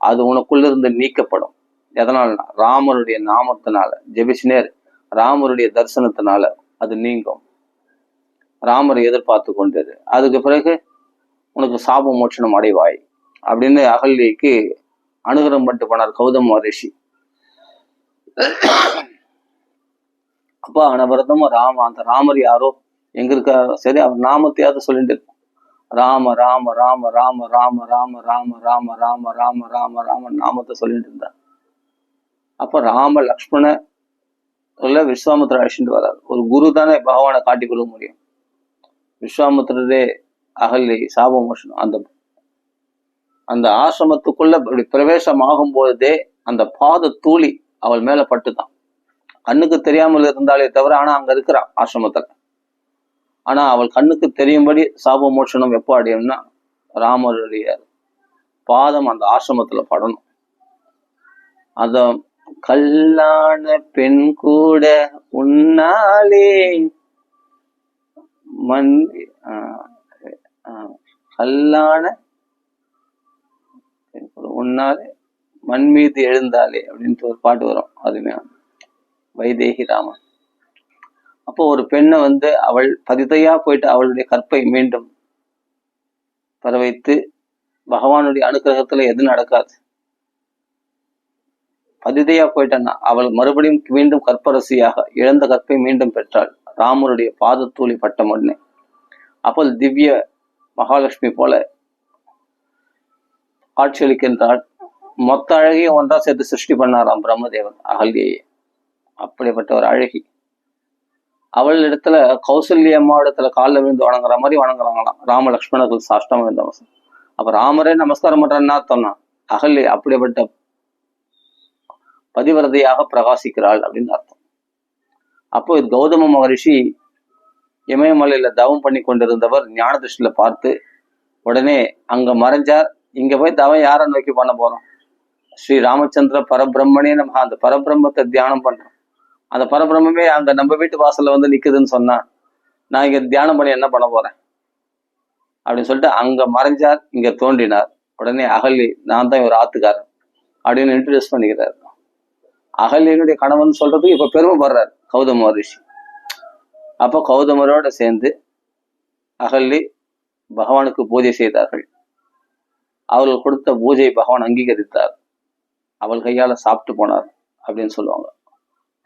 அது உனக்குள்ள இருந்து நீக்கப்படும். எதனால்னா ராமருடைய நாமத்தினால ஜெபிச்சினேர், ராமருடைய தரிசனத்தினால அது நீங்கும். ராமரை எதிர்பார்த்து கொண்டது. அதுக்கு பிறகு உனக்கு சாப மோட்சணம் அடைவாய் அப்படின்னு அகல்யைக்கு அனுகிரகம் பண்ணிட்டு போனார் கௌதம மகரிஷி. அப்பா அனவரதம் அந்த ராமர் யாரோ எங்க இருக்காரோ சரி, அவர் நாமத்தையாவது சொல்லிட்டு இருக்கும். ராம ராம ராம ராம ராம ராம ராம ராம ராம ராம ராம ராம நாமத்தை சொல்லிட்டு இருந்தார். அப்ப ராம லக்ஷ்மண விஸ்வாமித்திர அழிச்சுட்டு வர்றாரு. ஒரு குரு தானே பகவானை காட்டி கொள்ள முடியும். விஸ்வாமித்திரரே அகல்யை சாப மோஷனம் அந்த ஆசிரமத்துக்குள்ள பிரவேசம் ஆகும் போதே அந்த பாத தூளி அவள் மேல பட்டுதான். கண்ணுக்கு தெரியாமல் இருந்தாலே தவிர, ஆனா அங்க இருக்கிறான் ஆசிரமத்துல. ஆனா அவள் கண்ணுக்கு தெரியும்படி சாப மோட்சணம் எப்போ அடையும்னா ராமருடைய பாதம் அந்த ஆசிரமத்துல படணும். அந்த கல்லான பெண் கூட உன்னாலே கல்லான உன்னாலே மண் மீது எழுந்தாலே அப்படின்ட்டு ஒரு பாட்டு வரும். அதுமே வைதேகி ராமன். அப்போ ஒரு பெண்ணை அவள் பதிதையா போயிட்டு அவளுடைய கற்பை மீண்டும் பெற வைத்து, பகவானுடைய அனுகிரகத்துல எது நடக்காது. பதிதையா போயிட்டன்னா அவள் மறுபடியும் மீண்டும் கற்பரசியாக இழந்த கற்பை மீண்டும் பெற்றாள் ராமருடைய பாதத்தூளி பட்ட உடனே. அப்போ திவ்ய மகாலட்சுமி போல காட்சியளிக்கின்றாள். மொத்த அழகையும் ஒன்றா சேர்த்து சிருஷ்டி பண்ணாராம் பிரம்மதேவன் அகல்யை. அப்படிப்பட்ட ஒரு அழகி. அவள் இடத்துல கௌசல்ய அம்மா இடத்துல காலில் விழுந்து வணங்குற மாதிரி வணங்குறாங்களாம் ராம லக்ஷ்மணர்கள் சாஷ்டமா இருந்தவங்க. அப்ப ராமரே நமஸ்காரம் பண்றேன்னா சொன்னான். அகல்யை அப்படிப்பட்ட பதிவிரதையாக பிரகாசிக்கிறாள் அப்படின்னு அர்த்தம். அப்போ இது கௌதம மகரிஷி இமயமலையில தவம் பண்ணி கொண்டிருந்தவர் ஞான திருஷ்டில பார்த்து உடனே அங்க மறைஞ்சார். இங்க போய் தவம் யாரை நோக்கி பண்ண போறோம்? ஸ்ரீ ராமச்சந்திர பரபிரம்மனே நம்ம அந்த பரபிரம்மத்தை தியானம் பண்றோம். அந்த பரபிரம்மே அங்க நம்ம வீட்டு வாசல்ல நிக்குதுன்னு சொன்னா நான் இங்க தியானம் பண்ணி என்ன பண்ண போறேன் அப்படின்னு சொல்லிட்டு அங்க மறைஞ்சார். இங்க தோன்றினார். உடனே அகல்யை நான் தான் ஒரு ஆத்துக்காரன் அப்படின்னு இன்ட்ரடியூஸ் பண்ணிக்கிறார். அகல்யனுடைய கணவன் சொல்றதுக்கு இப்ப பெருமைப்படுறாரு கௌதம மகரிஷி. அப்போ கௌதமரோட சேர்ந்து அகல்யை பகவானுக்கு பூஜை செய்தார்கள். அவர்கள் கொடுத்த பூஜை பகவான் அங்கீகரித்தார். அவள் கையால சாப்பிட்டு போனார் அப்படின்னு சொல்லுவாங்க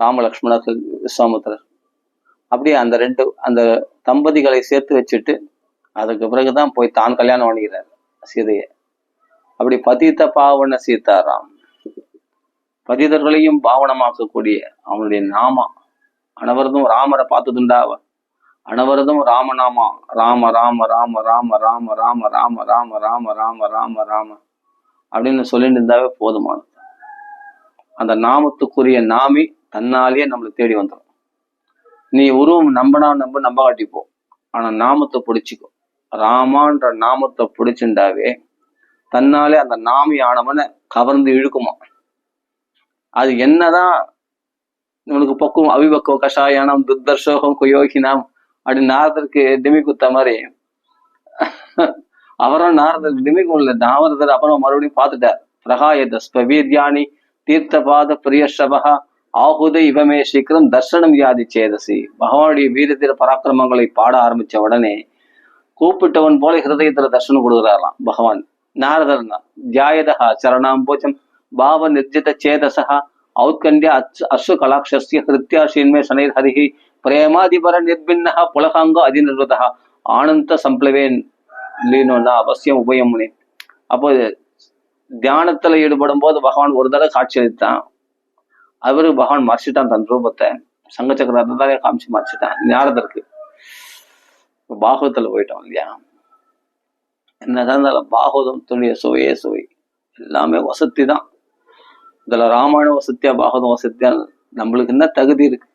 ராம லக்ஷ்மணர்கள் விஸ்வாமித்திரர். அப்படியே அந்த தம்பதிகளை சேர்த்து வச்சுட்டு அதுக்கு பிறகுதான் போய் தான் கல்யாணம் பண்ணிக்கிறார் சீதையை. அப்படி பதித்த பாவன சீதாராம், பதிதர்களையும் பாவனமாக்கக்கூடிய அவனுடைய நாமா. அனவரதும் ராமரை பார்த்ததுண்டா அவ அனவரதும் ராமநாமா ராம ராம ராம ராம ராம ராம ராம ராம ராம ராம ராம ராம அப்படின்னு சொல்லிட்டு இருந்தாவே போதுமானது. அந்த நாமத்துக்குரிய நாமி தன்னாலேயே நம்மளுக்கு தேடி வந்துடும். நீ உருவம் நம்ப காட்டிப்போ, ஆனா நாமத்தை பிடிச்சிக்கோ. ராமான்ற நாமத்தை பிடிச்சுண்டாவே தன்னாலே அந்த நாமி ஆனவனை கவர்ந்து இழுக்குமா. அது என்னதான் நம்மளுக்கு பக்குவம் அவிபக்குவ கஷாயானம் துர்தர்ஷோகம் குயோகினாம் அப்படின்னு நாரதருக்கு டிமி குத்த மாதிரி அவரும் நாரதருக்கு டிமி குள்ள நாரதர் அப்புறம் மறுபடியும் பார்த்துட்டார். பிரகாயத ஸ்வீர்யானி தீர்த்தபாத பிரியஷபகா ஆகுத இவமே சீக்கிரம் தர்சனம் வியாதி சேதசி. பகவானுடைய வீரதீர பராக்கிரமங்களை பாட ஆரம்பிச்ச உடனே கூப்பிட்டவன் போல ஹிருதயத்துல தர்சனம் கொடுக்குறாராம் பகவான். நாரதர்னா தியாயதா சரணாம்போஜம் பாவ நிர்ஜித சேதசா ஔத்கண்ய அஸ்வ கலாட்சஸ்ய ஹிருத்யாசீன்மே சனைர் ஹரிஹி பிரேமாதிபர நிர்பின்னஹ புலகாங்க அதிநிர்வதா ஆனந்த சம்ப்ளவேன் லீனோன்னா அவசியம் உபயமுனே. அப்போ தியானத்துல ஈடுபடும் போது பகவான் ஒரு தடவை காட்சி அளித்தான். அவரு பகவான் மறைச்சிட்டான் தன் ரூபத்தை. சங்க சக்கரத்தாலே காமிச்சு மறைச்சிட்டான் நாரதருக்கு. பாகவத்துல போயிட்டோம் இல்லையா? என்னதான் இருந்தாலும் பாகவதத்துடைய சுவையே சுவை, எல்லாமே வசதி தான். இதுல ராமாயணம் வசத்தியா பாகவதம் வசத்தியா நம்மளுக்கு என்ன தகுதி இருக்கு?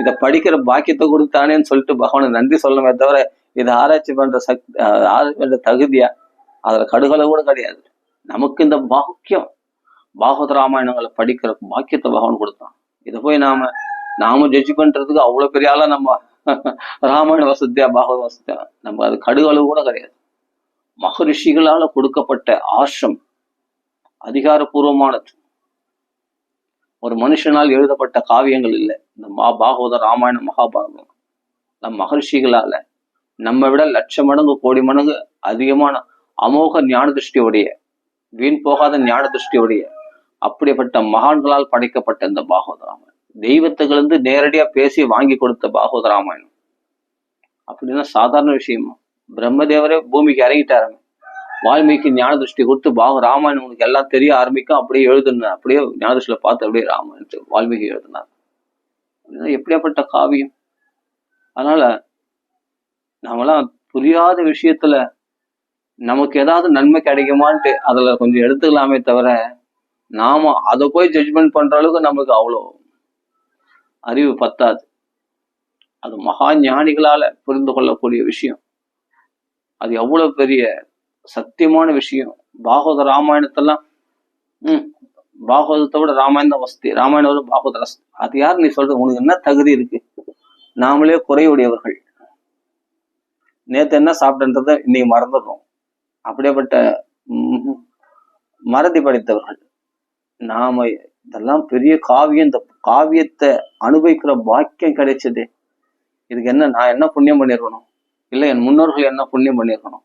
இதை படிக்கிற பாக்கியத்தை கொடுத்தானேன்னு சொல்லிட்டு பகவானுக்கு நன்றி சொல்லணுமே தவிர இதை ஆராய்ச்சி பண்ற ஆராய்ச்சி பண்ற தகுதியா அதுல கடுகளை கூட கிடையாது. நமக்கு இந்த பாக்கியம் பாகவத ராமாயணங்களை படிக்கிற பாக்கியத்தை பகவான் கொடுத்தான். இதை போய் நாம ஜட்ஜ் பண்றதுக்கு அவ்வளவு பெரிய ஆளா நம்ம ராமாயண வசத்தியா பாகவத வசத்தியா நம்ம அது கடுகளவு கூட கிடையாது. மகரிஷிகளால கொடுக்கப்பட்ட ஆசிரம் அதிகாரபூர்வமானது. ஒரு மனுஷனால் எழுதப்பட்ட காவியங்கள் இல்லை. இந்த பாகவத ராமாயணம் மகாபாரதம் நம் மகர்ஷிகளால நம்ம விட லட்ச மடங்கு கோடி மடங்கு அதிகமான அமோக ஞான திருஷ்டியுடைய, வீண் போகாத ஞான திருஷ்டியுடைய அப்படிப்பட்ட மகான்களால் படைக்கப்பட்ட இந்த பாகவத ராமாயணம், தெய்வத்துக்கு நேரடியா பேசி வாங்கி கொடுத்த பாகவத ராமாயணம் அப்படின்னா சாதாரண விஷயமா? பிரம்மதேவரே பூமிக்கு இறங்கிட்டாருங்க. வால்மீகி ஞான திருஷ்டி கொடுத்து ராமாயணம் உனக்கு எல்லாம் தெரிய ஆரம்பிக்கும், அப்படியே எழுதுன, அப்படியே ஞான திருஷ்டியில பார்த்து அப்படியே ராமாயணத்தை வால்மீகி எழுதினார். எப்படியாப்பட்ட காவியம்! அதனால நாமெல்லாம் புரியாத விஷயத்துல நமக்கு ஏதாவது நன்மை கிடைக்குமான்ட்டு அதுல கொஞ்சம் எடுத்துக்கலாமே தவிர, நாம அதை போய் ஜட்ஜ்மெண்ட் பண்ற அளவுக்கு நமக்கு அவ்வளோ அறிவு பத்தாது. அது மகா ஞானிகளால புரிந்து கொள்ளக்கூடிய விஷயம். அது எவ்வளவு பெரிய சத்தியமான விஷயம். பாகவத ராமாயணத்தெல்லாம் பாகவதத்தை விட ராமாயணம் தான் வசதி, ராமாயணம் பாகவத ரசம். அது யார் நீ சொல்றது? உனக்கு என்ன தகுதி இருக்கு? நாமளே குறையுடையவர்கள். நேத்து என்ன சாப்பிட்டன்றத இன்னைக்கு மறந்துடுறோம். அப்படியேப்பட்ட மறதி படைத்தவர்கள் நாம. இதெல்லாம் பெரிய காவியம். இந்த காவியத்தை அனுபவிக்கிற பாக்கியம் கிடைச்சது. இதுக்கு என்ன, நான் என்ன புண்ணியம் பண்ணிருக்கணும்? இல்லை என் முன்னோர்கள் என்ன புண்ணியம் பண்ணிருக்கணும்?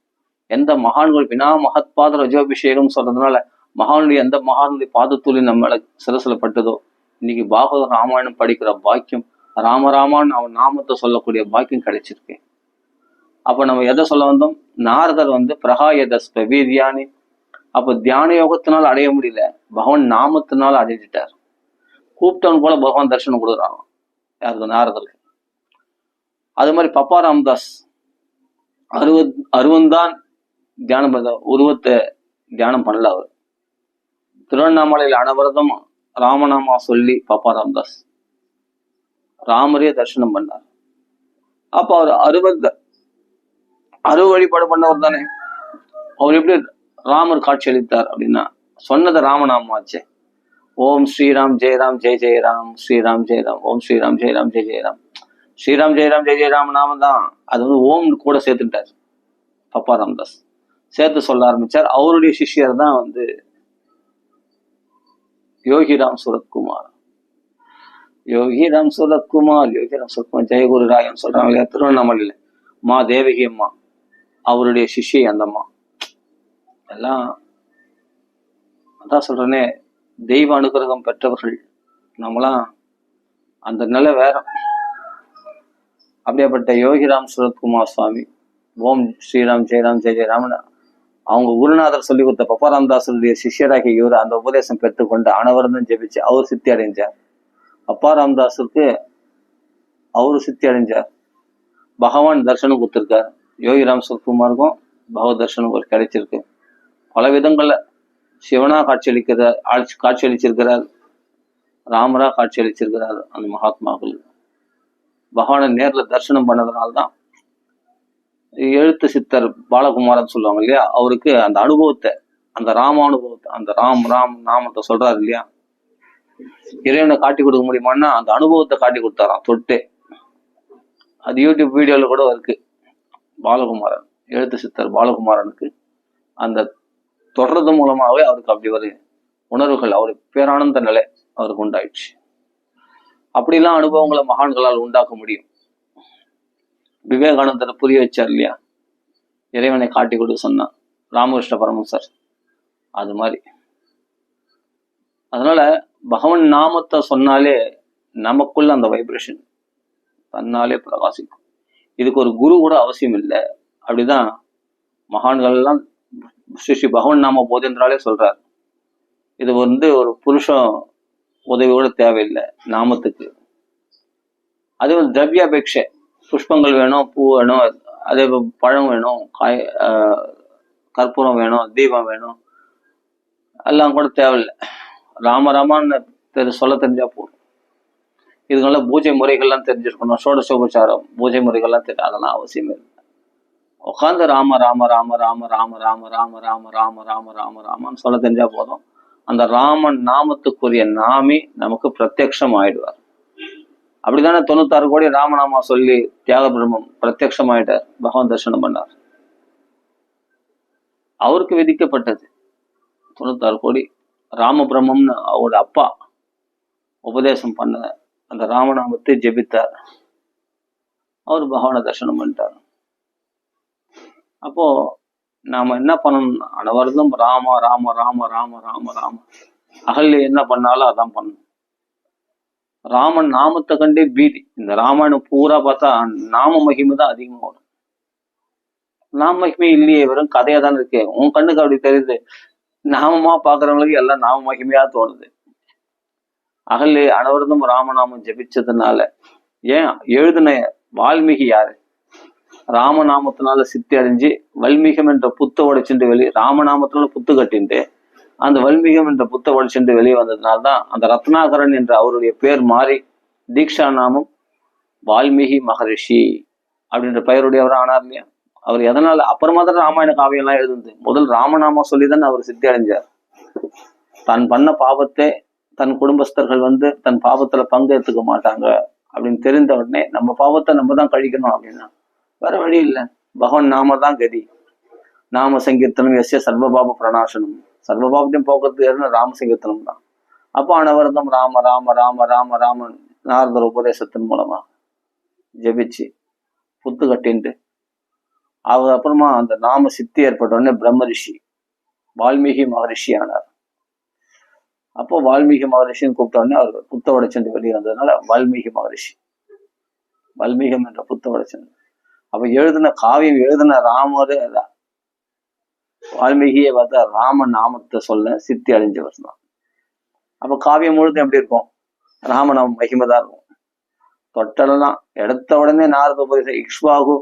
எந்த மகான்கள் வினா மகத்பாத ரஜோபிஷேகம் சொல்றதுனால மகானுடைய எந்த மகானுடைய பாதத்தூளி நம்ம சிரசில பட்டதோ, இன்னைக்கு பாகவத ராமாயணம் படிக்கிற பாக்கியம், ராமராமான்னு அவன் நாமத்தை சொல்லக்கூடிய பாக்கியம் கிடைச்சிருக்கு. அப்ப நம்ம எதை சொல்ல வந்தோம்? நாரதர் பிரகாயதஸ்ப வீரியானி. அப்ப தியான யோகத்தினால் அடைய முடியல, பகவான் நாமத்தினால் அடைஞ்சிட்டார். கூப்பிட்டவன் போல பகவான் தரிசனம் கொடுக்குறாங்க. யாருக்கு? நாரதருக்கு. அது மாதிரி பப்பா ராமதாஸ் அருவந்தான் தியானம் பண்ண, உருவத்தை தியானம் பண்ணல. அவர் திருவண்ணாமலையில் அனவரதம் ராமநாமா சொல்லி பப்பா ராமதாஸ் ராமரே தரிசனம் பண்ணார். அப்ப அவர் அறுபது வழிபாடு பண்ணவர் தானே. அவர் எப்படி ராமர் காட்சி அளித்தார் அப்படின்னா, சொன்னது ராமநாமாச்சே. ஓம் ஸ்ரீராம் ஜெயராம் ஜெய ஜெயராம், ஸ்ரீராம் ஜெயராம், ஓம் ஸ்ரீராம் ஜெயராம் ஜெய ஜெயராம், ஸ்ரீராம் ஜெயராம் ஜெய ஜெயராம் நாம தான். அது ஓம் கூட சேர்த்துட்டார் பப்பா ராமதாஸ். சேர்த்து சொல்ல ஆரம்பிச்சார். அவருடைய சிஷ்யர் தான் யோகிராம் சுரத்குமார். யோகிராம் சுரத்குமார் ஜெயகுரு ராயன் சொல்றாங்க இல்லையா திருவண்ணாமலையில. மா தேவகி அம்மா அவருடைய சிஷ்யை அந்த அம்மா. எல்லாம் அதான் சொல்றேனே, தெய்வ அனுகிரகம் பெற்றவர்கள் நம்மளாம். அந்த நிலை வேற. அப்படியேப்பட்ட யோகிராம் சுரத்குமார் சுவாமி ஓம் ஸ்ரீராம் ஜெயராம் ஜெய ஜெயராமன் அவங்க குருநாதர் சொல்லி கொடுத்த பப்பா ராமதாஸுடைய சிஷ்யராகி இவர் அந்த உபதேசம் பெற்றுக்கொண்டு அனவரதம் ஜெபிச்சு அவர் சித்தி அடைஞ்சார். அப்பா ராமதாஸுக்கு அவரு சித்தி அடைஞ்சார். பகவான் தரிசனம் கொடுத்திருக்கார். யோகிராம் சுரத்குமாருக்கும் பகவத் தரிசனம் கிடைச்சிருக்கு. பல விதங்கள்ல சிவனா காட்சியளிச்சிருக்கிறார், ராமரா காட்சியளிச்சிருக்கிறார். அந்த மகாத்மாக்கள் பகவானை நேர்ல தரிசனம் பண்ணதுனால்தான் எழுத்து சித்தர் பாலகுமாரன் சொல்லுவாங்க இல்லையா, அவருக்கு அந்த அனுபவத்தை, அந்த ராமானுபவத்தை, அந்த ராம் நாமத்தை சொல்றாரு இல்லையா, இறைவனை காட்டி கொடுக்க முடியுமான்னா அந்த அனுபவத்தை காட்டி கொடுத்தாராம் தொட்டு. அது யூடியூப் வீடியோல கூட இருக்கு. பாலகுமாரன், எழுத்து சித்தர் பாலகுமாரனுக்கு அந்த தொடர்றது மூலமாவே அவருக்கு அப்படி ஒரு உணர்வுகள், அவருக்கு பேரானந்த நிலை அவருக்கு உண்டாயிடுச்சு. அப்படிலாம் அனுபவங்களை மகான்களால் உண்டாக்க முடியும். விவேகானந்தரை புரிய வச்சார் இல்லையா, இறைவனை காட்டி கொடுக்க சொன்னான் ராமகிருஷ்ண பரமஹம்சர். அது மாதிரி. அதனால பகவான் நாமத்தை சொன்னாலே நமக்குள்ள அந்த வைப்ரேஷன் தன்னாலே பிரகாசிக்கும். இதுக்கு ஒரு குரு கூட அவசியம் இல்லை. அப்படிதான் மகான்கள் எல்லாம் ஸ்ரீ பகவான் நாம போதேந்திராலே சொல்றார். இது ஒரு புருஷன் உதவி கூட தேவையில்லை நாமத்துக்கு. அதே ஒரு திரவியாபேட்சை, புஷ்பங்கள் வேணும், பூ வேணும், அதே பழம் வேணும், கற்பூரம் வேணும், தீபம் வேணும், எல்லாம் கூட தேவையில்லை. ராமராமான்னு சொல்ல தெரிஞ்சா போதும். இதுக்கெல்லாம் பூஜை முறைகள்லாம் தெரிஞ்சிருக்கணும். ஷோடசோபச்சாரம் பூஜை முறைகள்லாம் தெரியும். அதெல்லாம் அவசியமே இல்லை. உட்காந்து ராம ராம ராம ராம ராம ராம ராம ராம ராம ராம ராம ராமன்னு சொல்ல தெரிஞ்சா போதும். அந்த ராமன் நாமத்துக்குரிய நாமி நமக்கு பிரத்யக்ஷம் ஆயிடுவார். அப்படித்தானே 96 கோடி ராமநாமா சொல்லி தியாக பிரம்மம் பிரத்யக்ஷம் ஆயிட்டார். பகவான் தரிசனம் பண்ணார். அவருக்கு விதிக்கப்பட்டது 96 கோடி ராமபிரம்மம்னு அவரோட அப்பா உபதேசம் பண்ண அந்த ராமநாமத்தை ஜெபித்தார். அவர் பகவானை தரிசனம் பண்ணிட்டார். அப்போ நாம என்ன பண்ணணும்? அனவரதும் ராம ராம ராம ராம ராம ராம. அகல்ல என்ன பண்ணாலும் அதான் பண்ணணும். ராமன் நாமத்தை கண்டே பீதி. இந்த ராமாயணம் பூரா பார்த்தா நாம மகிமை தான் அதிகமா வரும். நாம மகிமை இல்லையே, வெறும் கதையா தானே இருக்கு. உன் கண்ணுக்கு அப்படி தெரியுது. நாமமா பாக்குறவங்களுக்கு எல்லாம் நாம மகிமையா தோணுது. அகல்லே அனவரதும் ராமநாமம் ஜபிச்சதுனால ஏன் எழுதின வால்மீகி யாரு? ராமநாமத்தினால சித்தி அடைஞ்சு வல்மீகம் என்ற புத்த உடைச்சுட்டு வெளியே, ராமநாமத்தினால புத்து கட்டிட்டு அந்த வல்மீகம் என்ற புத்த உடைச்சுட்டு வெளியே வந்ததுனால்தான் அந்த ரத்னாகரன் என்ற அவருடைய பேர் மாறி தீக்ஷா நாமம் வால்மீகி மகரிஷி அப்படின்ற பெயருடையவர் ஆனார் இல்லையா? அவர் எதனால அப்புறமா தான் ராமாயண காவியம் எல்லாம் எழுதுந்து. முதல் ராமநாமம் சொல்லிதான் அவர் சித்தி அடைஞ்சார். தான் பண்ண பாவத்தை தன் குடும்பஸ்தர்கள் தன் பாவத்துல பங்கேற்றுக்க மாட்டாங்க அப்படின்னு தெரிந்த உடனே நம்ம பாவத்தை நம்ம தான் கழிக்கணும் அப்படின்னா வேற வழி இல்லை. பகவான் நாம தான் கதி. நாம சங்கீர்த்தனம் எஸ்ய சர்வபாப பிரணாசனம். சர்வபாபத்தையும் போக்குறது ராம சங்கீர்த்தனம் தான். அப்போ அனவரதம் ராம ராம ராம ராம ராமன் நாரதர் உபதேசத்தின் மூலமா ஜெபிச்சு புத்து கட்டின்ட்டு அவர் அப்புறமா அந்த நாம சித்தி ஏற்பட்ட உடனே பிரம்ம ரிஷி வால்மீகி மகரிஷி ஆனார். அப்போ வால்மீகி மகரிஷின்னு கூப்பிட்ட உடனே அவர் புத்த உடைச்சண்டு வெளியே வந்ததுனால வால்மீகி மகரிஷி, வால்மீகம் என்ற புத்த உடைச்சண்டு. அப்ப எழுதின காவியம் எழுதின ராமரே வால்மீகியை பார்த்தா ராம நாமத்தை சொல்ல சித்தி அடைஞ்சவர் தான். அப்ப காவியம் முழுதும் எப்படி இருக்கும்? ராமநாம மகிமைதான் இருக்கும். தொட்டலாம் எடுத்த உடனே நாரத உபதேசம் இக்ஷ்வாகு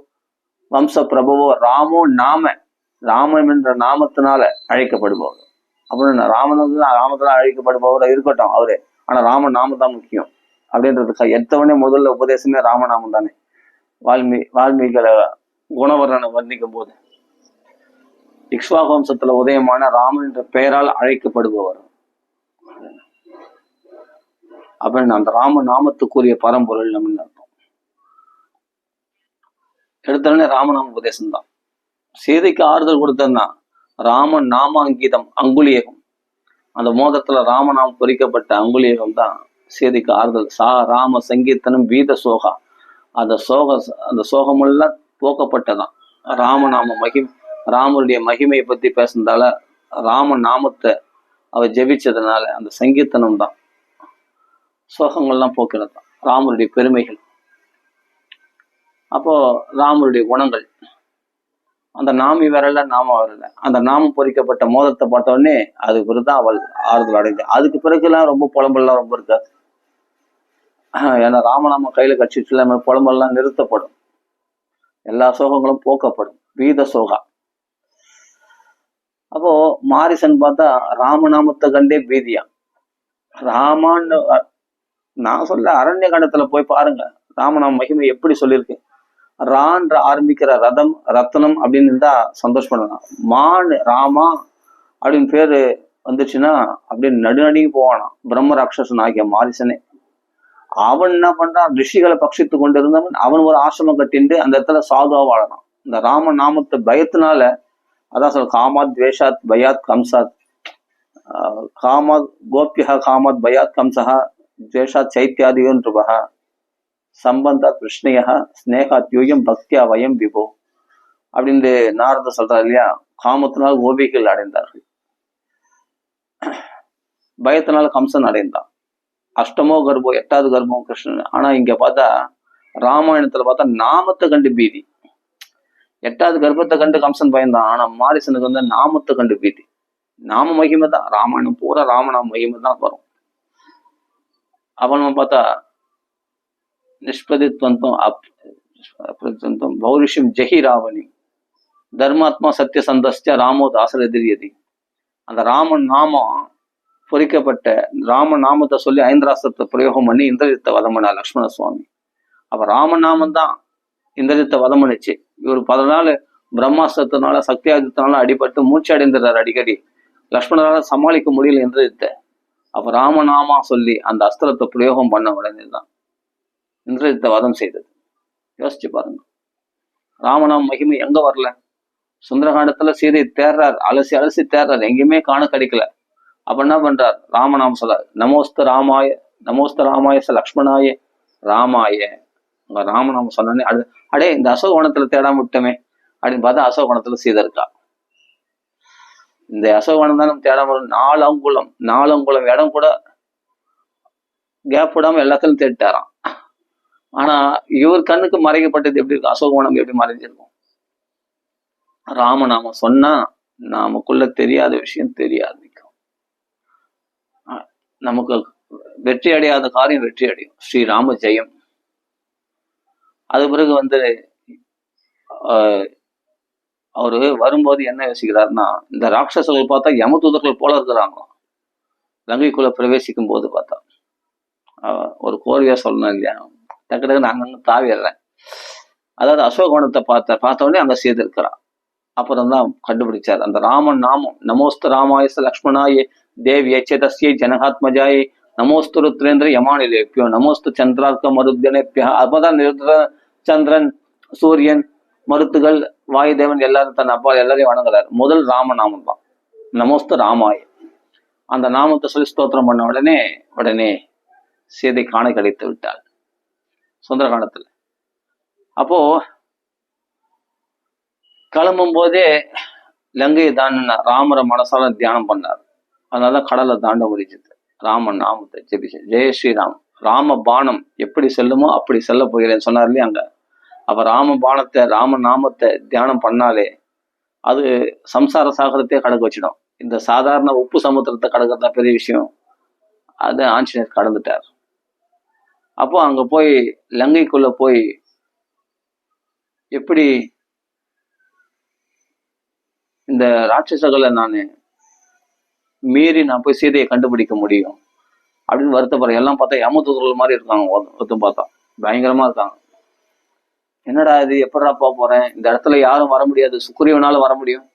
வம்ச பிரபவோ ராமோ நாம, ராமன் என்ற நாமத்தினால அழைக்கப்படுபவர். அப்படின்னு ராமத்தினால அழைக்கப்படுபவர் இருக்கட்டும் அவரு, ஆனா ராம நாமம் தான் முக்கியம் அப்படின்றதுக்கு எடுத்தவொடனே முதல்ல உபதேசமே ராமநாமம் தானே. வால்மீகிகளை குணவர்ணனை வர்ணிக்கும் போது இக்ஷ்வாகு வம்சத்துல உதயமான ராமன் என்ற பெயரால் அழைக்கப்படுபவர் அப்படின்னு அந்த ராம நாமத்துக்குரிய பரம்பொருள் நம்ம அர்த்தம். எடுத்தோடனே ராமநாம உபதேசம் தான். சீதைக்கு ஆறுதல் கொடுத்ததுன்னா ராம நாமாங்கீதம் அங்குலியகம், அந்த மோதத்துல ராமநாமம் பொறிக்கப்பட்ட அங்குலியகம் தான் சீதைக்கு ஆறுதல். ராம சங்கீர்த்தனம் வீத சோகா, அந்த சோகமெல்லாம் போக்கப்பட்டதான். ராமநாம ராமருடைய மகிமையை பத்தி பேசுனதால ராம நாமத்தை அவ ஜெபிச்சதுனால அந்த சங்கீர்த்தனம் தான் சோகங்கள்லாம் போக்கிறது தான் ராமருடைய பெருமைகள். அப்போ ராமருடைய குணங்கள், அந்த நாமி வரல நாம வரல, அந்த நாமம் பொறிக்கப்பட்ட மோதத்தை பார்த்த உடனே அது பிறகுதான் அவள் ஆறுதல் அடைஞ்சு. அதுக்கு பிறகுலாம் ரொம்ப புலம்பெல்லாம் ரொம்ப இருக்காது. ஏன்னா ராமநாம கையில கட்சிச்சுல புலம்பெல்லாம் நிறுத்தப்படும், எல்லா சோகங்களும் போக்கப்படும். வீத சோகா. அப்போ மாரிசன் பார்த்தா ராமநாமத்தை கண்டே பீதியா. ராமான்னு நான் சொல்ல அரண்ய காண்டத்துல போய் பாருங்க ராமநாம மகிமை எப்படி சொல்லியிருக்கு. ரான்ற ஆரம்பிக்கிற ரதம் ரத்னம் அப்படின்னு இருந்தா சந்தோஷப்படலாம். மான் ராமா அப்படின்னு பேரு வந்துச்சுன்னா அப்படின்னு நடுநடுங்கி போவானாம் பிரம்ம ராட்சசன் ஆகிய மாரிசனே. அவன் என்ன பண்றான்? ரிஷிகளை பட்சித்து கொண்டு இருந்தவன் அவன் ஒரு ஆசிரமம் கட்டிட்டு அந்த இடத்துல சாதுவா வாழறான். இந்த ராம நாமத்தை பயத்தினால, அதான் சொல்ல காமாத் துவேஷாத் பயாத் கம்சாத், காமாத் கோபியா காமாத் பயாத் கம்சா துவேஷாத் சைத்தியாதியோன்றுபா சம்பந்தாத் கிருஷ்ணயா ஸ்னேகாத்யூயம் பக்தியா வயம் விபோ அப்படின்னு நாரத சொல்றாரு இல்லையா. காமத்தினால் கோபிகள் அடைந்தார்கள், பயத்தினால கம்சன் அடைந்தான். அஷ்டமோ கர்ப்பம் 8வது கர்ப்பம் கிருஷ்ணன். ஆனா இங்க பார்த்தா ராமாயணத்துல பார்த்தா நாமத்தை கண்டு பீதி. 8வது கர்ப்பத்தை கண்டு கம்சன் பயந்தான். ஆனா மாரிசனுக்கு நாமத்தை கண்டு பீதி. நாம மகிமை தான் ராமாயணம் பூரா ராமநாம மகிமை தான் வரும். அவன் பார்த்தா நிஷ்பதித்வந்தம் அப்ரத்வந்தம் பௌரிஷம் ஜெஹி ராவணி தர்மாத்மா சத்தியசந்தஸ்ய ராமோ தாசரதிரியதி. அந்த ராமன் நாமம் பொறிக்கப்பட்ட ராம நாமத்தை சொல்லி ஐந்திராஸ்திரத்தை பிரயோகம் பண்ணி இந்திரஜித்தை வதம் பண்ணா லக்ஷ்மண சுவாமி. அப்ப ராமநாமம் தான் இந்திரஜித்தை வதம் பண்ணிச்சு. இவர் 10 நாள் பிரம்மாஸ்திரத்தினால சக்தியாதித்தனால அடிபட்டு மூச்சு அடைந்துறாரு அடிக்கடி. லக்ஷ்மணரால சமாளிக்க முடியல இந்திரஜித்தை. அப்ப ராமநாமா சொல்லி அந்த அஸ்திரத்தை பிரயோகம் பண்ண உடனே தான் இந்திரஜித்தை வதம் செய்தது. யோசிச்சு பாருங்க, ராமநாம மகிமை எங்க வரல? சுந்தரகாண்டத்துல சீதை தேர்றார், அலசி அலசி தேர்றார், எங்கேயுமே காண கிடைக்கல. அப்ப என்ன பண்றார், ராமநாம சொல்ல, நமோஸ்த ராமாய நமோஸ்த ராமாய ச லக்ஷ்மணாய ராமாய. உங்க ராமநாம சொன்னே அடே இந்த அசோகவனத்துல தேடாம விட்டோமே அப்படின்னு பார்த்தா அசோகவனத்துல சீதை இருக்கா. இந்த அசோகவனம் தான் நம்ம தேடாம 4 அங்குலம் இடம் கூட கேப் விடாம எல்லாத்திலும் தேடிட்டாராம். ஆனா இவர் கண்ணுக்கு மறைக்கப்பட்டது எப்படி இருக்கும், அசோகவனம் எப்படி மறைஞ்சிருக்கும். ராமநாமம் சொன்னா நமக்குள்ள தெரியாத விஷயம் தெரிய ஆரம்பிக்கும். நமக்கு வெற்றி அடையாத காரியம் வெற்றி அடையும். ஸ்ரீராம ஜெயம். அது பிறகு அவரு வரும்போது என்ன யோசிக்கிறாருன்னா, இந்த ராட்சசர்கள் பார்த்தா யமதூதர்கள் போல இருக்கிறாங்களாம். லங்கைக்குள்ள பிரவேசிக்கும் போது பார்த்தா ஒரு கோரியா சொல்லணும் இல்லையா, டக்கு டக்கு நான் அங்க தாவிடுறேன். அதாவது அசோகவனத்தை பார்த்த உடனே அங்க செய்து இருக்கிறான். அப்புறம் தான் கண்டுபிடிச்சார் அந்த ராமன் நாமம். நமோஸ்து ராமாயச லக்ஷ்மணாய தேவியை சேதஸ்யை ஜனகாத்மஜாயை நமோஸ்து ருத்ரேந்திர யமானிலேப்பியோ நமோஸ்து சந்திரார்க்க மருத்கனேப்பியா. அப்பதான் சந்திரன், சூரியன், மருத்துகள், வாயுதேவன் எல்லாரும் தன் அப்பா எல்லாரையும் வணங்குறாரு. முதல் ராமநாமம் தான் நமோஸ்து ராமாய. அந்த நாமத்தை சொல்லி ஸ்தோத்திரம் பண்ண உடனே சீதை காண கிடைத்து விட்டாள் சுந்தரகாண்டத்துல. அப்போ கிளம்பும் போதே லங்கையை தாண்டினா ராமரை மனசால தியானம் பண்ணார். அதனாலதான் கடலை தாண்ட முடிஞ்சது. ராமன் நாமத்தை ஜெபிச்சு ஜெய ஸ்ரீராம். ராம பானம் எப்படி செல்லுமோ அப்படி செல்ல போகிறேன்னு சொன்னார் இல்லையா அங்க. அப்ப ராம நாமத்தை தியானம் பண்ணாலே அது சம்சார சாகரத்தையே கடக்க வச்சிடும். இந்த சாதாரண உப்பு சமுத்திரத்தை கடக்கிறதா பெரிய விஷயம். அது ஆஞ்சநேயர் கடந்துட்டார். அப்போ அங்க போய் லங்கைக்குள்ள போய் எப்படி இந்த ராட்சசகளை நான் மீறி நான் போய் சீதையை கண்டுபிடிக்க முடியும் அப்படின்னு வருத்தப்படுறேன். எல்லாம் பார்த்தா யமதூதர்கள் மாதிரி இருக்காங்க. ஒருத்தம் பார்த்தா பயங்கரமா இருக்காங்க. என்னடா இது, எப்படா போறேன், இந்த இடத்துல யாரும் வர முடியாது, சுக்ரீவனால வர முடியும்,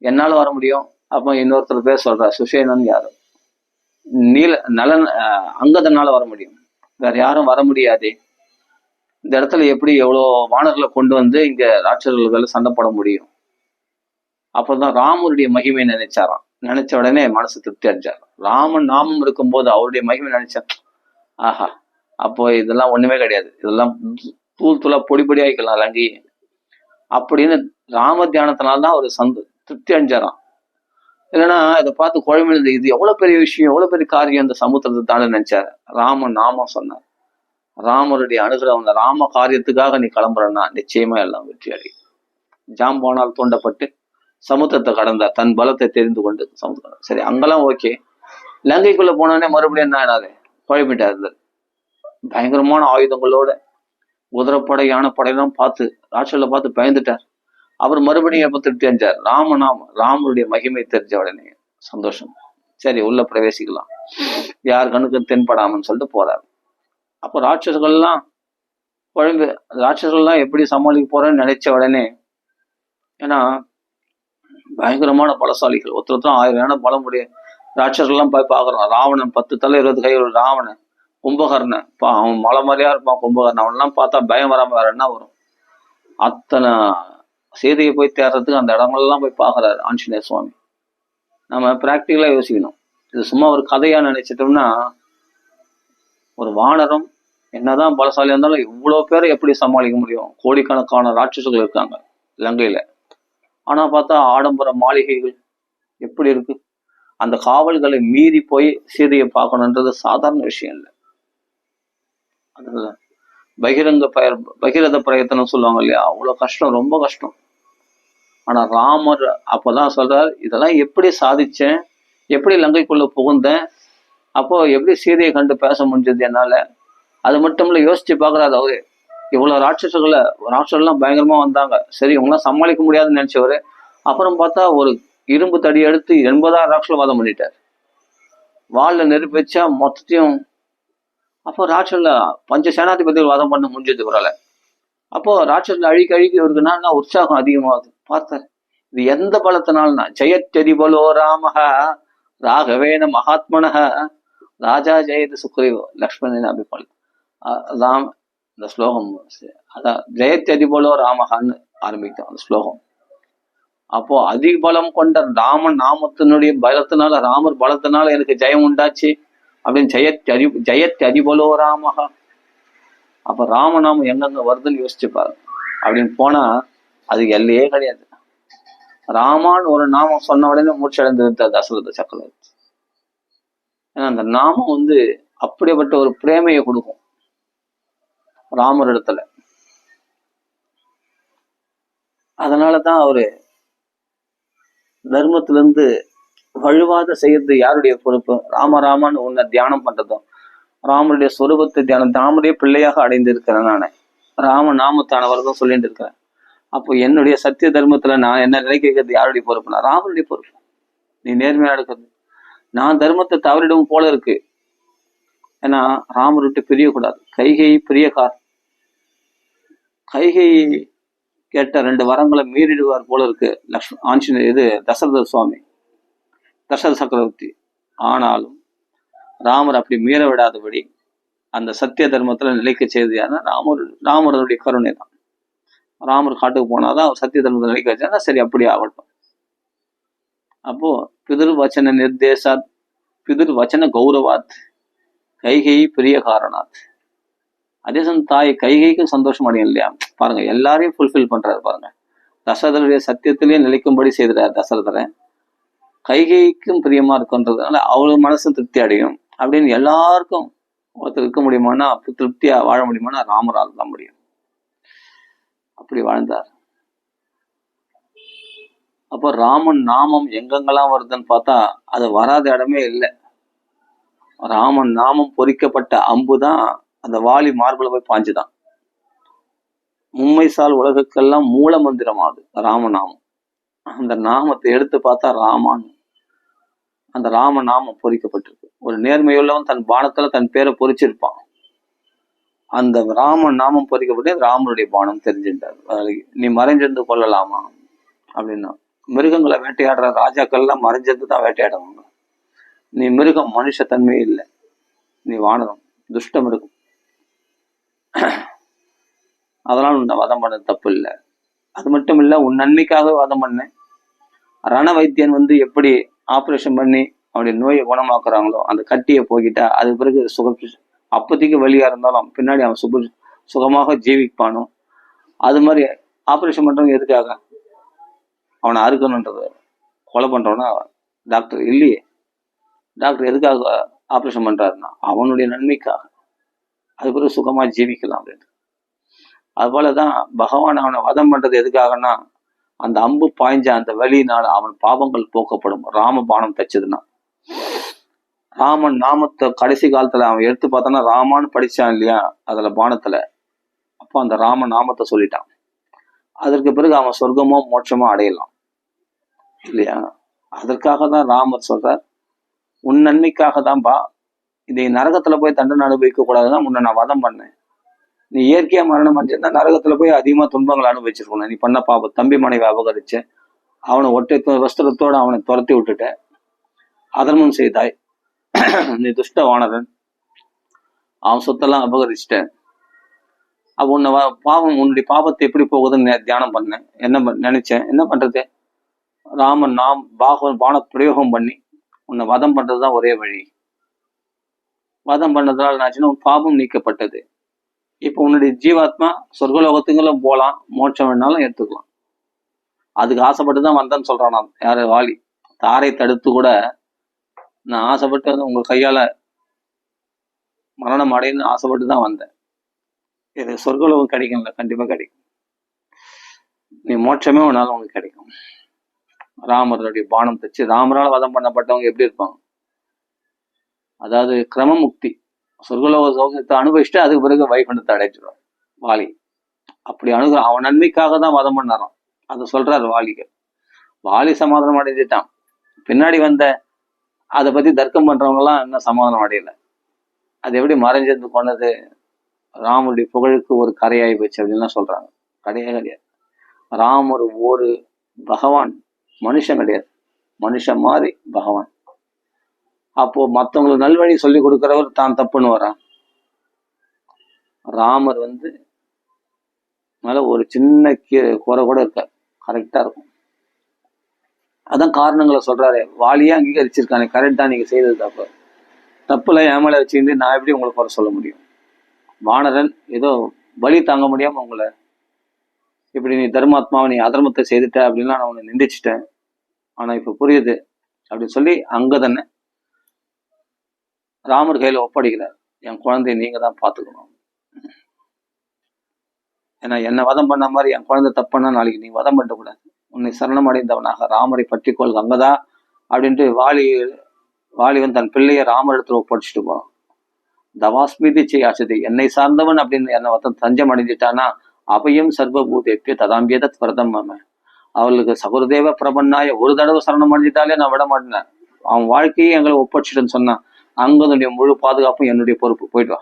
என்னால வர முடியும். அப்ப இன்னொருத்தர் பேர் சொல்ற சுஷேனன் யாரு, நலன் அங்கதனால வர முடியும், வேற யாரும் வர முடியாது. இந்த இடத்துல எப்படி எவ்வளோ வானர்களை கொண்டு வந்து இங்க ராட்சசர்கள் சண்டை போட முடியும். அப்பதான் ராமருடைய மகிமை நினைச்சாராம். நினைச்ச உடனே மனசு திருப்தி அடைஞ்சார். ராமன் நாமம் இருக்கும்போது அவருடைய மகிமை நினைச்சேன். ஆஹா, அப்போ இதெல்லாம் ஒண்ணுமே கிடையாது, இதெல்லாம் தூளா பொடி பொடி ஆயிக்கலாம் லங்கையே அப்படின்னு ராம தியானத்தினால்தான் அவர் திருப்தி அடைஞ்சாராம். இல்லைன்னா இதை பார்த்து குழம்பு இது எவ்வளவு பெரிய விஷயம், எவ்வளவு பெரிய காரியம் இந்த சமுத்திரத்தை தாண்ட நினைச்சாரு. ராமன் நாமம் சொன்னார். ராமருடைய அனுகிரகம், ராம காரியத்துக்காக நீ கிளம்புறன்னா நிச்சயமா எல்லாம் வெற்றி அடையும். ஜாம்பானால் தூண்டப்பட்டு சமுத்திரத்தை கடந்தார், தன் பலத்தை தெரிந்து கொண்டு சமுத்திரம். சரி, அங்கெல்லாம் ஓகே. லங்கைக்குள்ள போனோடனே மறுபடியும் என்ன ஆனாரு, குழம்பிட்டா இருந்தது. பயங்கரமான ஆயுதங்களோட குதிரைப்படை யானைப்படையெல்லாம் பார்த்து ராட்சல பார்த்து பயந்துட்டார். அப்புறம் மறுபடியும் எப்ப திருப்தி அடைஞ்சார், ராமருடைய மகிமை தெரிஞ்ச உடனே சந்தோஷம். சரி, உள்ள பிரவேசிக்கலாம், யார் கண்ணுக்கு தென்படாமன்னு சொல்லிட்டு போறாரு. அப்போ ராட்சசர்கள்லாம் எப்படி சமாளிக்க போறேன்னு நினைச்ச உடனே, ஏன்னா பயங்கரமான பலசாலிகள், ஒருத்தர் 1000 யானை பலம் உடைய ராட்சசர்கள்லாம் போய் பார்க்கறான். ராவணன் 10 தலை 20 கை ஒரு ராவணன், கும்பகர்ணன் அவன் மலை மாதிரியா இருப்பான் கும்பகர்ணன். அவன்லாம் பார்த்தா பயம் வராம வேற என்ன வரும். அத்தனை சீதையை போய் தேடுறதுக்கு அந்த இடங்கள்லாம் போய் பார்க்கறாரு ஆஞ்சநேய சுவாமி. நம்ம பிராக்டிக்கலா யோசிக்கணும். இது சும்மா ஒரு கதையா நினைச்சிட்டோம்னா, ஒரு வானரம் என்னதான் பலசாலியா இருந்தாலும் இவ்வளவு பேரை எப்படி சமாளிக்க முடியும். கோடிக்கணக்கான ராட்சசர்கள் இருக்காங்க லங்கையில. ஆனா பார்த்தா ஆடம்பர மாளிகைகள் எப்படி இருக்கு. அந்த காவல்களை மீறி போய் சீதையை பார்க்கணுன்றது சாதாரண விஷயம் இல்லை. அதுதான் பகிரத பிரயத்தனம் சொல்லுவாங்க இல்லையா, அவ்வளவு கஷ்டம், ரொம்ப கஷ்டம். ஆனா ராமர் அப்பதான் சொல்றார், இதெல்லாம் எப்படி சாதிச்சேன், எப்படி லங்கைக்குள்ள புகுந்தேன், அப்போ எப்படி சீதையை கண்டு பேச முடிஞ்சது என்னால. அது மட்டும் இல்ல, யோசிச்சு பாக்குறாரு அவரு. இவ்வளவு ராட்சசர்கள்லாம் பயங்கரமா வந்தாங்க. சரி, இவங்களாம் சமாளிக்க முடியாதுன்னு நினைச்சவரு. அப்புறம் பார்த்தா ஒரு இரும்பு தடி எடுத்து 80,000 ராட்சச வாதம் பண்ணிட்டார். வாள்ல நெருப்பு வச்சா மொத்தத்தையும். அப்போ ராட்சச பஞ்ச சேனாதிபதிகள் வாதம் பண்ண முடிஞ்சது இவரால. அப்போ ராட்சச அழிக்க இருக்குன்னா உற்சாகம் அதிகமாகுது. பார்த்தார், இது எந்த பலத்தினால்னா, ஜெயத்தெரிபலோ ராமஹ ராகவேன மகாத்மனஹ ராஜா ஜெயது சுக்ரீவோ லக்ஷ்மணன் அபிபால். ராம் இந்த ஸ்லோகம் அதான் ஜெயத்தெரிபலோ ராமஹான்னு ஆரம்பிக்கும் அந்த ஸ்லோகம். அப்போ அதிக பலம் கொண்ட ராமன் நாமத்தினுடைய பலத்தினால, ராமர் பலத்தினால எனக்கு ஜெயம் உண்டாச்சு அப்படின்னு ஜெயத் அதிபலோ ராமகா. அப்ப ராமநாமம் எங்கெங்க வருதுன்னு யோசிச்சு பாருங்க. அப்படின்னு போனா அது எல்லையே கிடையாது. ராமான்னு ஒரு நாமம் சொன்ன உடனே மூச்சடைந்து விட்டார் தசரத சக்கரவர்த்தி. ஏன்னா அந்த நாமம் அப்படிப்பட்ட ஒரு பிரேமையை கொடுக்கும் ராமர் இடத்துல. அதனாலதான் அவரு தர்மத்திலிருந்து வழுவாத செய்யறது யாருடைய பொறுப்பு? ராமராமான்னு உன்னை தியானம் பண்றதும், ராமருடைய சொரூபத்தை தியானம், ராமருடைய பிள்ளையாக அடைந்து இருக்கிறேன் நானே, ராம நாமத்தானவர்தான் சொல்லிட்டு இருக்கிறேன். அப்போ என்னுடைய சத்திய தர்மத்துல நான் என்ன நினைக்கிறது யாருடைய பொறுப்புனா ராமருடைய பொறுப்பு. நீ நேர்மையா எடுக்கிறது. நான் தர்மத்தை தவறிடும் போல இருக்கு. ஏன்னா ராமர் விட்டு பிரியக்கூடாது. கைகை பிரியக்கார். கைகை கேட்ட 2 வரங்களை மீறிடுவார் போல இருக்கு ஆஞ்சநேயர் தசரத சுவாமி, தசரத சக்கரவர்த்தி. ஆனாலும் ராமர் அப்படி மீற விடாதபடி அந்த சத்திய தர்மத்துல நிலைக்க செய்ததுன்னா ராமருடைய கருணை தான். ராமர் காட்டுக்கு போனாதான் அவர் சத்திய தர்மத்தை நிலைக்க வச்சா சரி, அப்படி ஆகட்டும். அப்போ பிதிர் வச்சன நிர்தேசாத் பிதிர் வச்சன கௌரவாத் கைகை பிரிய காரணாத். அதே சமயம் தாய் கைகைக்கு சந்தோஷம் அடையும் இல்லையா? பாருங்க, எல்லாரையும் ஃபுல்ஃபில் பண்றாரு பாருங்க. தசரதருடைய சத்தியத்திலேயே நிலைக்கும்படி செய்கிறார் தசரதரை. கைகைக்கும் பிரியமா இருக்குன்றதுனால அவளுக்கு மனசு திருப்தி அடையும் அப்படின்னு எல்லாருக்கும் ஒருத்தர் இருக்க முடியுமானா, திருப்தியா வாழ முடியுமானா ராமரால் தான் முடியும். அப்படி வாழ்ந்தார். அப்போ ராமன் நாமம் எங்கெங்கெல்லாம் வருதுன்னு பார்த்தா அது வராத இடமே இல்லை. ராமன் நாமம் பொறிக்கப்பட்ட அம்புதான் அந்த வாலி மார்புல போய் பாஞ்சுதான். மும்மைசால் உலகுக்கெல்லாம் மூல மந்திரமாகுது ராமநாமம். அந்த நாமத்தை எடுத்து பார்த்தா ராமான், அந்த ராம நாமம் பொறிக்கப்பட்டிருக்கு. ஒரு நேர்மையுள்ளவன் தன் பானத்துல தன் பேரை பொறிச்சிருப்பான். அந்த ராம நாமம் பொறிக்கப்பட்டு ராமனுடைய பானம் தெரிஞ்சிருந்தார். நீ மறைஞ்சிருந்து கொள்ளலாமா அப்படின்னா, மிருகங்களை வேட்டையாடுற ராஜாக்கள்லாம் மறைஞ்சிருந்து தான் வேட்டையாடுவாங்க. நீ மிருகம், மனுஷ தன்மையே இல்லை. நீ வானரம், துஷ்ட மிருகம். அதனால உன்னை வதம் பண்ண தப்பு இல்லை. அது மட்டும் இல்லை, உன் நன்மைக்காக வதம் பண்ணேன். ரண வைத்தியன் எப்படி ஆப்ரேஷன் பண்ணி அவனுடைய நோயை குணமாக்குறாங்களோ, அந்த கட்டியை போக்கிட்டா அது பிறகு அப்போதைக்கு வழியா இருந்தாலும் பின்னாடி அவன் சுகமாக ஜீவிப்பானோ, அது மாதிரி ஆப்ரேஷன் பண்றவங்க எதுக்காக? அவனை அறுக்கணுன்றது. கொலை பண்றவனா டாக்டர் இல்லையே. டாக்டர் எதுக்காக ஆப்ரேஷன் பண்றாருன்னா அவனுடைய நன்மைக்காக, அது பிறகு சுகமா ஜீவிக்கலாம் அப்படின்னு. அது போலதான் பகவான் அவனை வதம் பண்றது எதுக்காகனா, அந்த அம்பு பாய்ஞ்ச அந்த வலியினால அவன் பாவங்கள் போக்கப்படும். ராம பானம் தச்சதுன்னா. ராமன் நாமத்தை கடைசி காலத்துல அவன் எடுத்து பார்த்தானா ராமான்னு படிச்சான் இல்லையா அதுல பானத்துல. அப்போ அந்த ராம நாமத்தை சொல்லிட்டான். அதற்கு பிறகு அவன் சொர்க்கமோ மோட்சமோ அடையலாம் இல்லையா? அதற்காக தான் ராமர் சொல்றார், உன் நன்மைக்காக தான்பா. இதை நரகத்துல போய் தண்டனை அனுபவிக்க கூடாதுதான் உன்னை நான் வதம் பண்ணேன். நீ இயற்கையா மரணம் அடைஞ்சிருந்தா நரகத்துல போய் அதிகமா துன்பங்களை அனுபவிச்சிருக்கணும். நீ பண்ண பாபம், தம்பி மனைவி அபகரிச்சு அவனை ஒற்றை வஸ்திரத்தோட அவனை துரத்தி விட்டுட்ட, அதர்மம் செய்தாய், நீ துஷ்ட வானரன், அவன் சொத்தெல்லாம் அபகரிச்சிட்ட. அப்ப உன்னை பாவம், உன்னுடைய பாபத்தை எப்படி போகுதுன்னு தியானம் பண்ணேன். என்ன நினைச்சேன், என்ன பண்றது? ராமன் பான பிரயோகம் பண்ணி உன்னை வதம் பண்றதுதான் ஒரே வழி. வதம் பண்ணதுனால என்னாச்சுன்னா உன் பாபம் நீக்கப்பட்டது. இப்ப உன்னுடைய ஜீவாத்மா சொர்க்கலோகத்துங்களும் போலாம், மோட்சம் வேணாலும் எடுத்துக்கலாம். அதுக்கு ஆசைப்பட்டுதான் வந்தேன்னு சொல்றான். நான் யாரு? வாலி. தாரை தடுத்து கூட நான் ஆசைப்பட்டு உங்க கையால மரணம் அடையணும்னு ஆசைப்பட்டு தான் வந்தேன். இது சொர்க்கலோகம் கிடைக்கும்ல? கண்டிப்பா கிடைக்கும். நீ மோட்சமே உன்னால உனக்கு கிடைக்கும். ராமருடைய பானம் தச்சு ராமரால் வதம் பண்ணப்பட்டவங்க எப்படி இருப்பாங்க? அதாவது கிரமமுக்தி, சொர்க்கலோக சோகத்தை அனுபவிச்சுட்டு அதுக்கு பிறகு வைகுண்டத்தை அடைச்சிடுவான் வாலி. அப்படி அவன் நன்மைக்காக தான் வதம் பண்ணாரான். அதை சொல்றாரு வாலிகள். வாலி சமாதானம் அடைஞ்சிட்டான். பின்னாடி வந்த அதை பத்தி தர்க்கம் பண்றவங்க எல்லாம் இன்னும் சமாதானம் அடையல. அது எப்படி மறைஞ்சிருந்து கொண்டது? ராமருடைய புகழுக்கு ஒரு கரையாகி போச்சு அப்படின்லாம் சொல்றாங்க. கிடையாது. ராமர் ஒரு பகவான், மனுஷன் கிடையாது. மனுஷன் மாதிரி பகவான். அப்போ மற்றவங்களுக்கு நல்வழி சொல்லி கொடுக்கிறவர் தான் தப்புன்னு வரான். ராமர் மேல ஒரு சின்ன குறை கூட இருக்காது, கரெக்டா இருக்கும். அதான் காரணங்களை சொல்றாரு. வாலியே அங்கீகரிச்சிருக்கானே, கரெக்ட் தான், நீங்க செய்தது தப்பு. தப்புல ஏமலை வச்சுக்கிட்டு நான் எப்படி உங்களை குறை சொல்ல முடியும்? வானரன் ஏதோ பலி தாங்க முடியாம உங்களை இப்படி நீ தர்மாத்மாவை நீ அதர்மத்தை செய்துட்ட அப்படின்னா நான் உன்னை நிந்திச்சிட்டேன், ஆனா இப்ப புரியுது அப்படின்னு சொல்லி அங்கதனை ராமர் கையில ஒப்படைக்கிறார். என் குழந்தைய நீங்க தான் பாத்துக்கணும். ஏன்னா என்ன வதம் பண்ண மாதிரி என் குழந்தை தப்புன்னா நாளைக்கு நீ வதம் பண்ணக்கூடாது. உன்னை சரணம் அடைந்தவனாக ராமரை பற்றிக்கொள் அங்கதா அப்படின்ட்டு வாலி வந்து தன் பிள்ளைய ராமர் இடத்துல ஒப்படைச்சிட்டு போறான். தவாஸ்மிதி செய்யாச்சது, என்னை சார்ந்தவன் அப்படின்னு என்ன வத்தம் தஞ்சம் அடைஞ்சிட்டானா அபயம் சர்வபூதேப்பிய ததாம்பியத பிரதம். அவளுக்கு சகுருதேவ பிரபன்னாய ஒரு தடவை சரணம் அடைஞ்சிட்டாலே நான் விட மாட்டேன், அவன் வாழ்க்கையை எங்களை ஒப்படைச்சிட்டுன்னு சொன்னான். அங்கனுடைய முழு பாதுகாப்பும் என்னுடைய பொறுப்பு, போயிட்டு வா,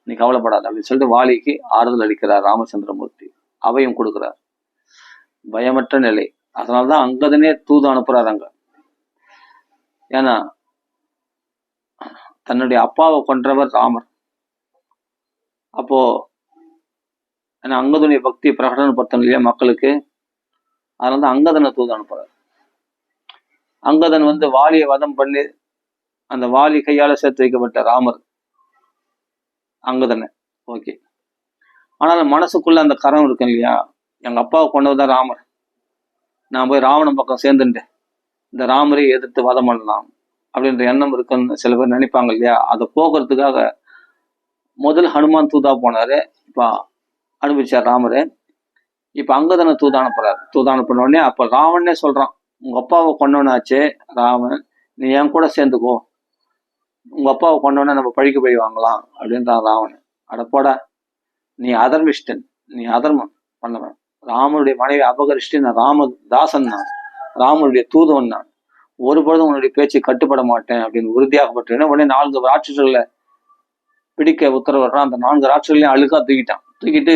நீ கவலைப்படாத அப்படின்னு சொல்லிட்டு வாலிக்கு ஆறுதல் அளிக்கிறார் ராமச்சந்திரமூர்த்தி. அவையும் கொடுக்கிறார், பயமற்ற நிலை. அதனால்தான் அங்கதனே தூது அனுப்புறாரு அங்க. ஏன்னா தன்னுடைய அப்பாவை கொன்றவர் ராமர். அப்போ ஏன்னா அங்கதனுடைய பக்தி பிரகடனப்படுத்தணும் இல்லையா மக்களுக்கு, அதனால அங்கதனை தூது அனுப்புறாரு. அங்கதன் வந்து வாலியை வதம் பண்ணி அந்த வாலி கையால சேர்த்து வைக்கப்பட்ட ராமர் அங்கதனை. ஓகே, ஆனால் மனசுக்குள்ள அந்த கரம் இருக்கு இல்லையா, எங்க அப்பாவை கொண்டதுதான் ராமர், நான் போய் ராவணன் பக்கம் சேர்ந்துட்டேன், இந்த ராமரை எதிர்த்து வதம் பண்ணலாம் அப்படின்ற எண்ணம் இருக்குன்னு சில பேர் நினைப்பாங்க இல்லையா. அதை போக்குறதுக்காக முதல் ஹனுமான் தூதா போனாரு, இப்ப அனுப்பிச்சார் ராமரு. இப்ப அங்கதனை தூதா அனுப்புறாரு. தூதா அனுப்பின உடனே அப்ப ராவணனே சொல்றான், உங்க அப்பாவை கொண்டவனாச்சே ராவன், நீ என் கூட சேர்ந்துக்கோ, உங்க அப்பாவை கொண்டவன நம்ம பழிக்கு பழி வாங்கலாம் அப்படின்றான் ராவணன். அடப்போடா, நீ அதர்மிஷ்டன், நீ அதர்மம் பண்ணவன், ராமனுடைய மனைவி அபகரிஷ்டு, நான் ராமதாசன், நான் ராமனுடைய தூதுவன், நான் ஒரு பொழுதும் உன்னுடைய பேச்சு கட்டுப்பட மாட்டேன் அப்படின்னு உறுதியாகப்பட்டு உடனே 4 ராட்சசர்களை பிடிக்க உத்தரவிடுறான். அந்த 4 ராட்சசர்களையும் அழுக்கா தூக்கிட்டு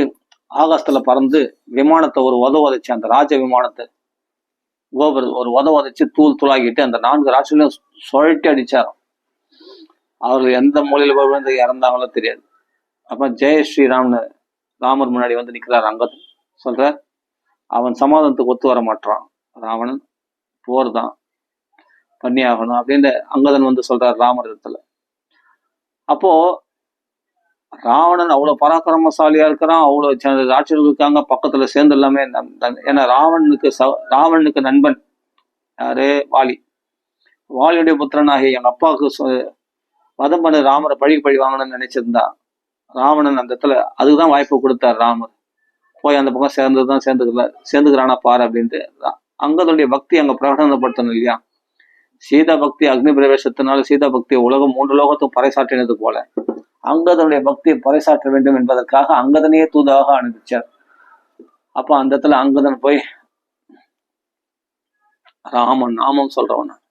ஆகாசத்துல பறந்து விமானத்தை ஒரு உதச்சு, அந்த ராஜ விமானத்தை ஒரு உதச்சு தூளாகிட்டு அந்த 4 ராட்சசர்களையும் சுழட்டி அடிச்சாராம். அவர்கள் எந்த மூலையில விழுந்து இறந்தாங்களோ தெரியாது. அப்ப ஜெய ஸ்ரீராம்னு ராமர் முன்னாடி வந்து நிக்கிறார் அங்கதன். சொல்ற, அவன் சமாதானத்துக்கு ஒத்து வர மாட்டான், ராவணன் போர் தான் பண்ணி ஆகணும் அப்படின்னு அங்கதன் வந்து சொல்றார் ராமர் இடத்துல. அப்போ ராவணன் அவ்வளவு பராக்கிரமசாலியா இருக்கிறான், அவ்வளவு ராட்சர்கள் இருக்காங்க பக்கத்துல சேர்ந்து எல்லாமே. ஏன்னா ராவணனுக்கு நண்பன் யாரு? வாலி. வாலியுடைய புத்திரனாகிய எங்க அப்பாவுக்கு வதம் பண்ண ராமரை பழி வாங்கணும்னு நினைச்சிருந்தா ராவணன் அந்த இடத்துல அதுக்குதான் வாய்ப்பு கொடுத்தார் ராமர். போய் அந்த பக்கம் சேர்ந்துக்கிறானா பாரு அப்படின்ட்டு. அங்கதனுடைய பக்தி அங்க பிரகடனப்படுத்தணும் இல்லையா. சீதா பக்தி அக்னி பிரவேசத்தினால சீதா பக்தி உலகம் 3 லோகத்தும் பறைசாற்றினது போல அங்கதனுடைய பக்தியை பறைசாற்ற வேண்டும் என்பதற்காக அங்கதனையே தூதாக அனுப்பிச்சார். அப்ப அந்த இடத்துல அங்கதன் போய் ராமன் நாமம் சொல்றவன் நான்,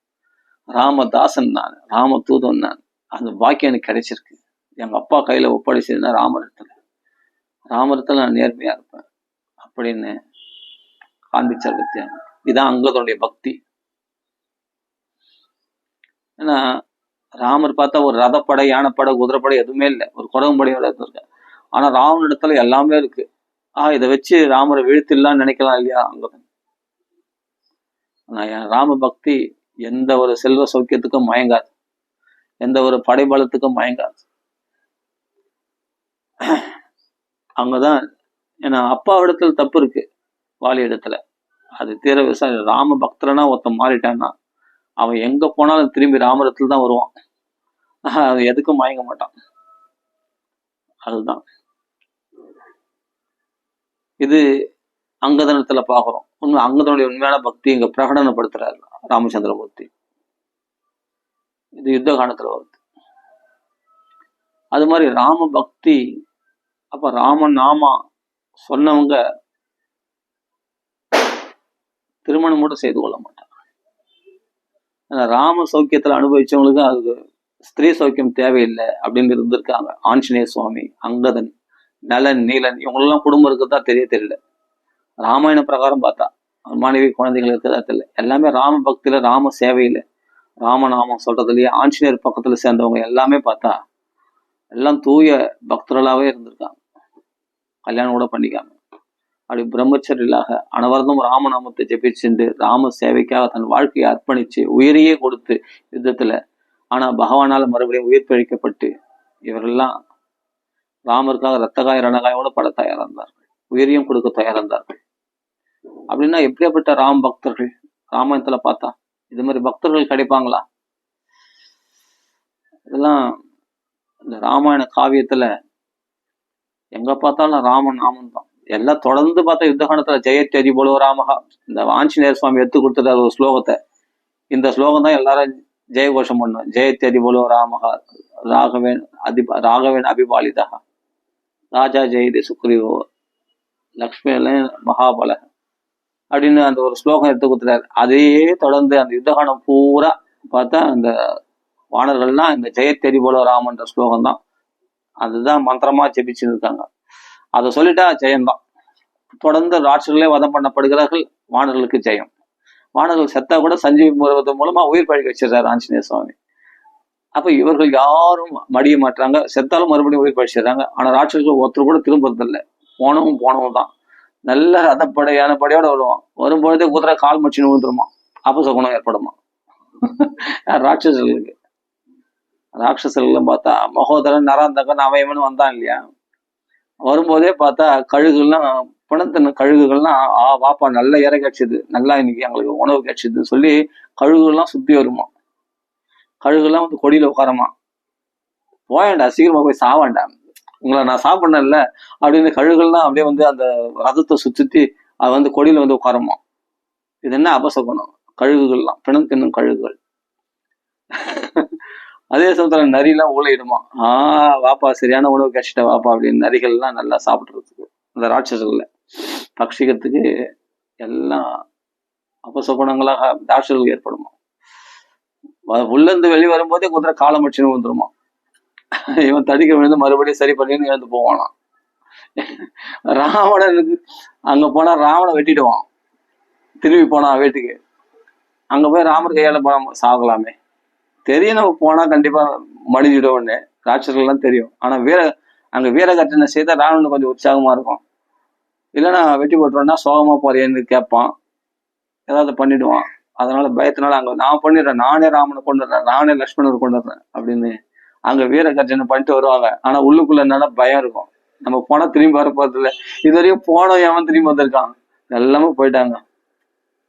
ராமதாசன் நான், ராம தூதன் நான், அந்த பாக்கியம் எனக்கு கிடைச்சிருக்கு. எங்க அப்பா கையில ஒப்படைச்சதுன்னா ராமரத்துல நான் நேர்மையா இருப்பேன் அப்படின்னு காண்பிச்சார் பத்தியா. இதான் அங்கதனுடைய பக்தி. ஏன்னா ராமர் பார்த்தா ஒரு ரதப்படை, யானைப்படை, குதிரைப்படை எதுவுமே இல்லை, ஒரு குரங்குப்படையோட இருக்கு. ஆனா ராவண இடத்துல எல்லாமே இருக்கு. இதை வச்சு ராமரை வீழ்த்திடலாம்னு நினைக்கலாம் இல்லையா அங்கதன். ஆனா என் ராம பக்தி எந்த ஒரு செல்வ சௌக்கியத்துக்கும் மயங்காது, எந்த ஒரு படைபலத்துக்கும் மயங்காது. அங்கதான் ஏன்னா அப்பா இடத்துல தப்பு இருக்கு, வாலி இடத்துல. அது தீர விவசாயம். ராம பக்தரனா ஒருத்தன் மாறிட்டான்னா அவன் எங்க போனாலும் திரும்பி ராமரத்துல தான் வருவான், அது எதுக்கும் மயங்க மாட்டான். அதுதான் இது அங்கதனத்துல பாக்குறோம். அங்கதனுடைய உண்மையான பக்தி இங்க பிரகடனப்படுத்துறாரு ராமச்சந்திரமூர்த்தி. இது யுத்த காலத்துல வருது. அது மாதிரி ராம பக்தி. அப்ப ராமன் நாமா சொன்னவங்க திருமணம் கூட செய்து கொள்ள மாட்டாங்க. ராம சௌக்கியத்துல அனுபவிச்சவங்களுக்கு அது ஸ்திரீ சௌக்கியம் தேவையில்லை அப்படின்னு இருந்திருக்காங்க. ஆஞ்சநேய சுவாமி, அங்கதன், நலன், நீலன் இவங்களெல்லாம் குடும்பம் இருக்கிறதா தெரியல. ராமாயண பிரகாரம் பார்த்தா மனைவி குழந்தைகள் இருக்கிறதா தெரியல. எல்லாமே ராம பக்தியில, ராம சேவையில, ராமநாமம் சொல்றதுலயே ஆஞ்சநேயர் பக்கத்துல சேர்ந்தவங்க எல்லாமே பார்த்தா எல்லாம் தூய பக்தர்களாவே இருந்திருக்காங்க, கல்யாணம் கூட பண்ணிக்காம. அப்படி பிரம்மச்சரியலாக அனவரதம் ராமநாமத்தை ஜெபிச்சுண்டு ராம சேவைக்காக தன் வாழ்க்கையை அர்ப்பணிச்சு உயிரையே கொடுத்து யுத்தத்துல, ஆனா பகவானால மறுபடியும் உயிர் பழிக்கப்பட்டு இவரெல்லாம் ராமருக்காக ரத்தகாய ரணகாயோட பட தயாரா இருந்தார்கள், உயிரையும் கொடுக்க தயாரா இருந்தார்கள். அப்படின்னா எப்படியாப்பட்ட ராம் பக்தர்கள் ராமாயணத்துல பார்த்தா இது மாதிரி பக்தர்கள் கிடைப்பாங்களா? இதெல்லாம் இந்த ராமாயண காவியத்துல எங்க பார்த்தாலும் ராமன் நாமம் தான். எல்லாம் தொடர்ந்து பார்த்தா யுத்த காலத்துல ஜெயத்யதி போலோ ராமகா, இந்த ஆஞ்சநேயர் சுவாமி எடுத்து கொடுத்துட்டார் ஒரு ஸ்லோகத்தை. இந்த ஸ்லோகம் தான் எல்லாரும் ஜெயகோஷம் பண்ணும். ஜெயத்யதி போலோ ராமகா, ராகவேன் அபிபாலிதா, ராஜா ஜெயதி சுக்ரீவோ, லக்ஷ்மி மகாபல அப்படின்னு அந்த ஒரு ஸ்லோகம் எடுத்து கொடுத்துட்டாரு. அதையே தொடர்ந்து அந்த யுத்தகாலம் பூரா பார்த்தா அந்த வானர்கள்லாம் இந்த ஜெயத்தெரி போல ராமன்ற ஸ்லோகம் தான், அதுதான் மந்திரமா ஜெபிச்சுன்னு இருக்காங்க. அதை சொல்லிட்டா ஜெயம்தான். தொடர்ந்து ராட்சர்களே வதம் பண்ணப்படுகிறார்கள், வானர்களுக்கு ஜெயம். வானர்கள் செத்தா கூட சஞ்சீவி முறைவதன் மூலமா உயிர் பழக்க வச்சிடறாரு ஆஞ்சநேய சுவாமி. அப்ப இவர்கள் யாரும் மடிய மாட்டாங்க, செத்தாலும் மறுபடியும் உயிர் பழிச்சிடுறாங்க. ஆனா ராட்சர்கள் ஒருத்தர் கூட திரும்புறதில்லை, போனவும் தான். நல்ல ரதப்படை யானைப்படையோட வருவான், வரும்பொழுதே குதிரை கால் மச்சின்னு விழுந்துருமா, அபசகுணம் ஏற்படுமா ராட்சசர்களுக்கு. ராட்சசர்கள் பார்த்தா மகோதரன் நராந்தகன் அவயவன் வந்தான் இல்லையா, வரும்போதே பார்த்தா கழுகுகள்லாம் பிணத்தின கழுகுகள்லாம் வாப்பா நல்ல இறை கிடைச்சது, நல்லா இன்னைக்கு எங்களுக்கு உணவு கிடைச்சதுன்னு சொல்லி கழுகுகள்லாம் சுத்தி வருமா. கழுகுலாம் வந்து கொடியில உட்காரமா, போயேண்டா சீக்கிரமா போய் சாவாண்டா, உங்களை நான் சாப்பிடல அப்படின்னு கழுகுகள்லாம் அப்படியே வந்து அந்த ரதத்தை சுத்தி அது வந்து கொடியில வந்து உட்காரமா. இது என்ன அபசகுணம், கழுகுகள்லாம் பிணம் தின்னும் கழுகுகள். அதே சமயத்துல நரியெல்லாம் ஊழையிடுமா, வாப்பா சரியான உணவு கிடைச்சிட்ட வாப்பா அப்படின்னு நரிகள்லாம் நல்லா சாப்பிடுறதுக்கு, அந்த ராட்சசர்கள பக்ஷிக்கிறதுக்கு எல்லாம் அபசகுணங்களாக ராட்சசர்கள் ஏற்படுமா. உள்ள இருந்து வெளியே வரும்போதே குதிரை காலம் வச்சுன்னு வந்துருமா, இவன் தடிக்க விழுந்து மறுபடியும் சரி பண்ணின்னு இழந்து போவானாம். ராவணனுக்கு அங்க போனா ராவணை வெட்டிடுவான், திரும்பி போனா வீட்டுக்கு. அங்க போய் ராமர் கையால போனா சாகலாமே, தெரியும் நம்ம போனா கண்டிப்பா மடிஞ்சிடுவோன்னு ராட்சர்கள்லாம் தெரியும். ஆனா அங்க வீரகட்டனை செய்தா ராவணனுக்கு கொஞ்சம் உற்சாகமா இருக்கும். இல்லைன்னா வெட்டி போட்டுருவோம்னா சோகமா போறேன்னு கேட்பான், ஏதாவது பண்ணிடுவான். அதனால பயத்தினால அங்க நான் பண்ணிடுறேன், நானே ராமனை கொண்டுடுறேன், நானே லக்ஷ்மணனை கொண்டுடுறேன் அப்படின்னு அங்க வீரகர்ஜனை பண்ணிட்டு வருவாங்க. ஆனா உள்ளுக்குள்ள என்னன்னா பயம் இருக்கும், நம்ம போனா திரும்பி வர போறது இல்லை, இது வரையும் போனோம் எவன் திரும்பி வந்திருக்கான், எல்லாமே போயிட்டாங்க.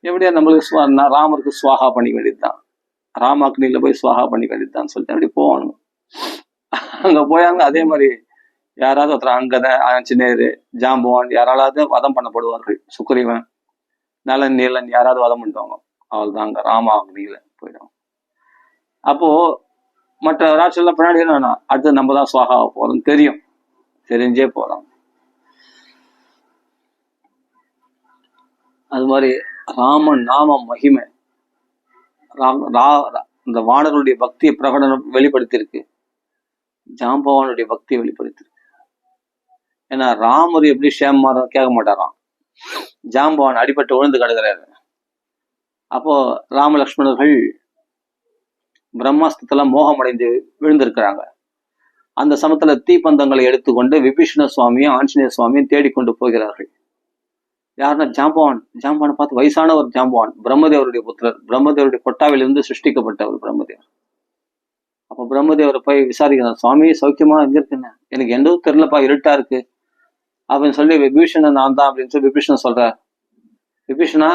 எப்படியா நம்மளுக்கு ராமருக்கு சுவாகா பண்ணிக்க வேண்டியதுதான், ராமாக்னியில போய் சுவாகா பண்ணிக்க வேண்டியதுதான் சொல்லிட்டு அப்படி போவானுங்க. அங்க போயாங்க அதே மாதிரி யாராவது ஒருத்தர் அங்கதான் ஆஞ்சநேயர் ஜாம்பவான் யாராவது வதம் பண்ணப்படுவார்கள், சுக்ரீவன் நலன் நீலன் யாராவது வதம் பண்ணிடுவாங்க, அவள் தான் அங்க ராமாக்னியில போயிடுவாங்க. அப்போ மற்ற ராட்செல்லாம் பின்னாடி என்னன்னா அடுத்து நம்ம தான் சுவாகாவ போறோம்னு தெரிஞ்சே போறோம். அது மாதிரி ராமன் நாம மகிமை இந்த வானருடைய பக்தியை பிரகடனம் வெளிப்படுத்தியிருக்கு, ஜாம்பவானுடைய பக்தியை வெளிப்படுத்தியிருக்கு. ஏன்னா ராமர் எப்படி சேமம் கேட்க மாட்டாராம், ஜாம்பவான் அடிபட்டு விழுந்து கிடக்கிறாரு. அப்போ ராம லக்ஷ்மணர்கள் பிரம்மாஸ்திரத்துல மோகமடைந்து விழுந்திருக்கிறாங்க. அந்த சமயத்துல தீப்பந்தங்களை எடுத்துக்கொண்டு விபீஷண சுவாமியும் ஆஞ்சநேய சுவாமியும் தேடிக்கொண்டு போகிறார்கள். யாருன்னா ஜாம்பவானை பார்த்து வயசான ஒரு ஜாம்பவான், பிரம்மதேவருடைய புத்திரர், பிரம்மதேவருடைய கொட்டாவிலிருந்து சிருஷ்டிக்கப்பட்டவர் பிரம்மதேவர். அப்ப பிரம்மதேவரை போய் விசாரிக்கிறார், சுவாமி சௌக்கியமா எங்க இருக்குன்னு, எனக்கு எந்தவும் தெரியலப்பா, இருட்டா இருக்கு அப்படின்னு சொல்லி விபீஷணன் நான் தான் அப்படின்னு சொல்லி விபீஷணன் சொல்றார். விபீஷணா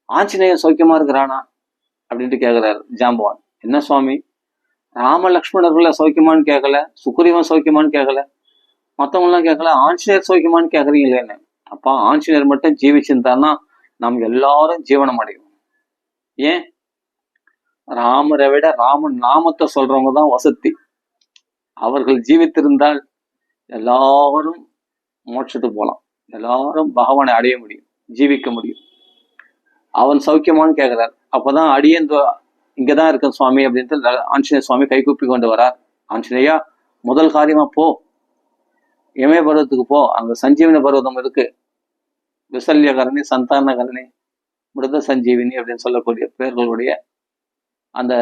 ஆஞ்சநேயன் சௌக்கியமா இருக்கிறானா அப்படின்ட்டு கேட்கிறாரு ஜாம்பவான். என்ன சுவாமி, ராம லக்ஷ்மணர்கள சௌக்கியமானு கேட்கல, சுக்ரீவன் சௌக்கியமானு கேட்கல, மற்றவங்களாம் கேட்கல, ஆஞ்சநேயர் சௌக்கியமானு கேட்கறீங்களேன்னு. அப்பா ஆஞ்சநேயர் மட்டும் ஜீவிச்சிருந்தான்னா நாம் எல்லாரும் ஜீவனம் அடையும். ஏன், ராமரை விட ராமன் நாமத்தை சொல்றவங்க தான் வசதி. அவர்கள் ஜீவித்திருந்தால் எல்லாரும் மோட்சத்துக்கு போகலாம், எல்லாரும் பகவானை அடைய முடியும், ஜீவிக்க முடியும். அவன் சௌக்கியமானு கேட்கிறார். அப்பதான் அடியன் இங்கதான் இருக்க சுவாமி அப்படின்ட்டு ஆஞ்சநேய சுவாமி கைகூப்பி கொண்டு வரார். ஆஞ்சநேயா முதல் காரியமா போ, இமய பர்வத்துக்கு போ, அங்க சஞ்சீவனி பர்வதம் இருக்கு, விசல்யகரணி சந்தானகரணி மிருத சஞ்சீவினி அப்படின்னு சொல்லக்கூடிய பேர்களுடைய அந்த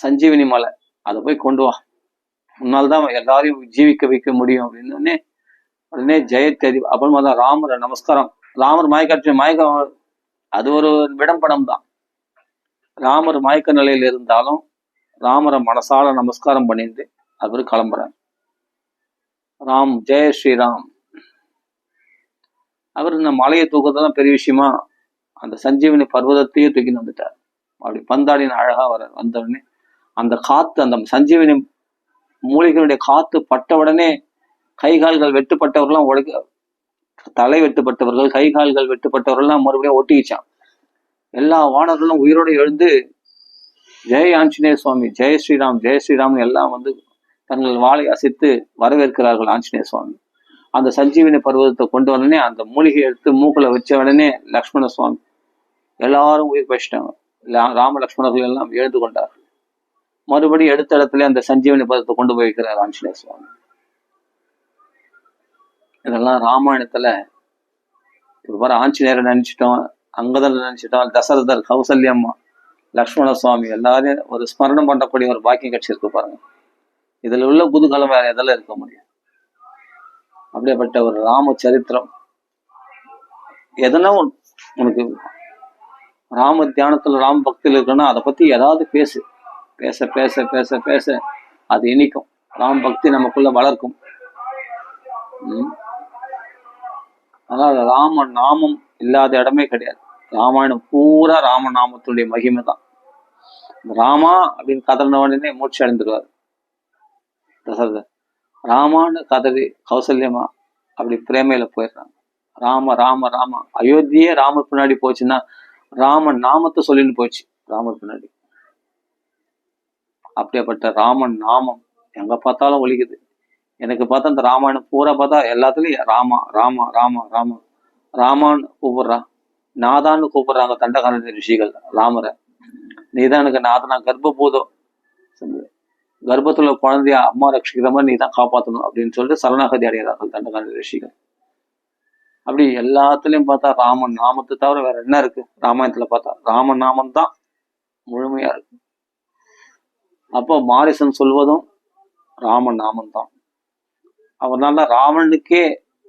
சஞ்சீவினி மலை, அதை போய் கொண்டு வா, முன்னால்தான் எல்லாரையும் ஜீவிக்க வைக்க முடியும் அப்படின்னு உடனே ஜெயத்தேதி அப்புறமா தான் ராமரை நமஸ்காரம். ராமர் மயக்கம் அது ஒரு விடம்படம் தான். ராமர் மயக்க நிலையில் இருந்தாலும் ராமரை மனசால நமஸ்காரம் பண்ணிட்டு அவரு கிளம்புறார். ராம் ஜெய ஸ்ரீராம். அவர் இந்த மலையை தூக்கத்தான் பெரிய விஷயமா அந்த சஞ்சீவனி பர்வதத்தையே தூக்கின்னு வந்துட்டார். அப்படி பந்தாடின அழகா வர வந்த உடனே அந்த காத்து, அந்த சஞ்சீவனி மூலிகளுடைய காத்து பட்ட உடனே கை கால்கள் வெட்டுப்பட்டவர்கள்லாம் உடைக்க, தலை வெட்டுப்பட்டவர்கள், கை கால்கள் வெட்டுப்பட்டவர்கள்லாம் மறுபடியும் ஒட்டிக்கிச்சான். எல்லா வானர்களும் உயிரோடு எழுந்து ஜெய் ஆஞ்சநேய சுவாமி, ஜெய் ஸ்ரீராம், ஜெய் ஸ்ரீராம் எல்லாம் வந்து தங்கள் வாளை அசைத்து வரவேற்கிறார்கள் ஆஞ்சநேய சுவாமி. அந்த சஞ்சீவனி பர்வதத்தை கொண்டு உடனே அந்த மூலிகை எடுத்து மூக்குல வச்ச உடனே லக்ஷ்மண சுவாமி எல்லாரும் உயிர் பயிச்சிட்டாங்க. ராம லக்ஷ்மணர்கள் எல்லாம் எழுந்து கொண்டார்கள். மறுபடியும் எடுத்த இடத்துல அந்த சஞ்சீவனி பர்வதத்தை கொண்டு போய் வைக்கிறார் ஆஞ்சநேய சுவாமி. இதெல்லாம் ராமாயணத்துல இப்ப பாரு, ஆஞ்சநேயரை நினைச்சிட்டோம், அங்கதன் நினைச்சிட்டோம், தசரதர், கௌசல்யம்மா, லக்ஷ்மண சுவாமி எல்லாரையும் ஒரு ஸ்மரணம் பண்ணக்கூடிய ஒரு பாக்கியம் கிடைச்சிருக்கு பாருங்க. இதுல உள்ள புதுகலம் வேற எதெல்லாம் இருக்க முடியும்? அப்படியேப்பட்ட ஒரு ராம சரித்திரம். எதனா உனக்கு ராம தியானத்துல ராம பக்தியில் இருக்குன்னா அதை பத்தி ஏதாவது பேசு. பேச பேச பேச பேச அது இனிக்கும். ராம பக்தி நமக்குள்ள வளர்க்கும். அதனால ராம நாமம் இல்லாத இடமே கிடையாது. ராமாயணம் பூரா ராமநாமத்துடைய மகிமை தான். ராமா அப்படின்னு கதறின உடனே மூச்சு அடைந்துருவாரு தசரதர். ராமான்னு கதறி கௌசல்யமா அப்படி பிரேமையில போயிடுறாங்க. ராம ராம ராம. அயோத்தியே ராமர் பின்னாடி போச்சுன்னா ராமன் நாமத்தை சொல்லின்னு போச்சு ராமர் பின்னாடி. அப்படியேப்பட்ட ராமன் நாமம் எங்க பார்த்தாலும் ஒலிக்குது. எனக்கு பார்த்தா இந்த ராமாயணம் பூரா பார்த்தா எல்லாத்துலயும் ராமா ராமா ராமா ராமா ராமான்னு கூப்பிடுறான், நாதான்னு கூப்பிடுறாங்க தண்டகாரண்ய ரிஷிகள் ராமரை. நீதான் எனக்கு நாதனா, கர்ப்பபூதம், கர்ப்பத்துல குழந்தைய அம்மா ரட்சிக்கிற மாதிரி நீ தான் காப்பாற்றணும் அப்படின்னு சொல்லிட்டு சரணாகதி அடைகிறார்கள் தண்டகாரண்ய ரிஷிகள். அப்படி எல்லாத்துலயும் பார்த்தா ராமன் நாமத்தை தவிர வேற என்ன இருக்கு? ராமாயணத்துல பார்த்தா ராமன் நாமம் தான் முழுமையா இருக்கு. அப்போ மாரிசன் சொல்வதும் ராமன் நாமம் தான். அவனால ராவணனுக்கே,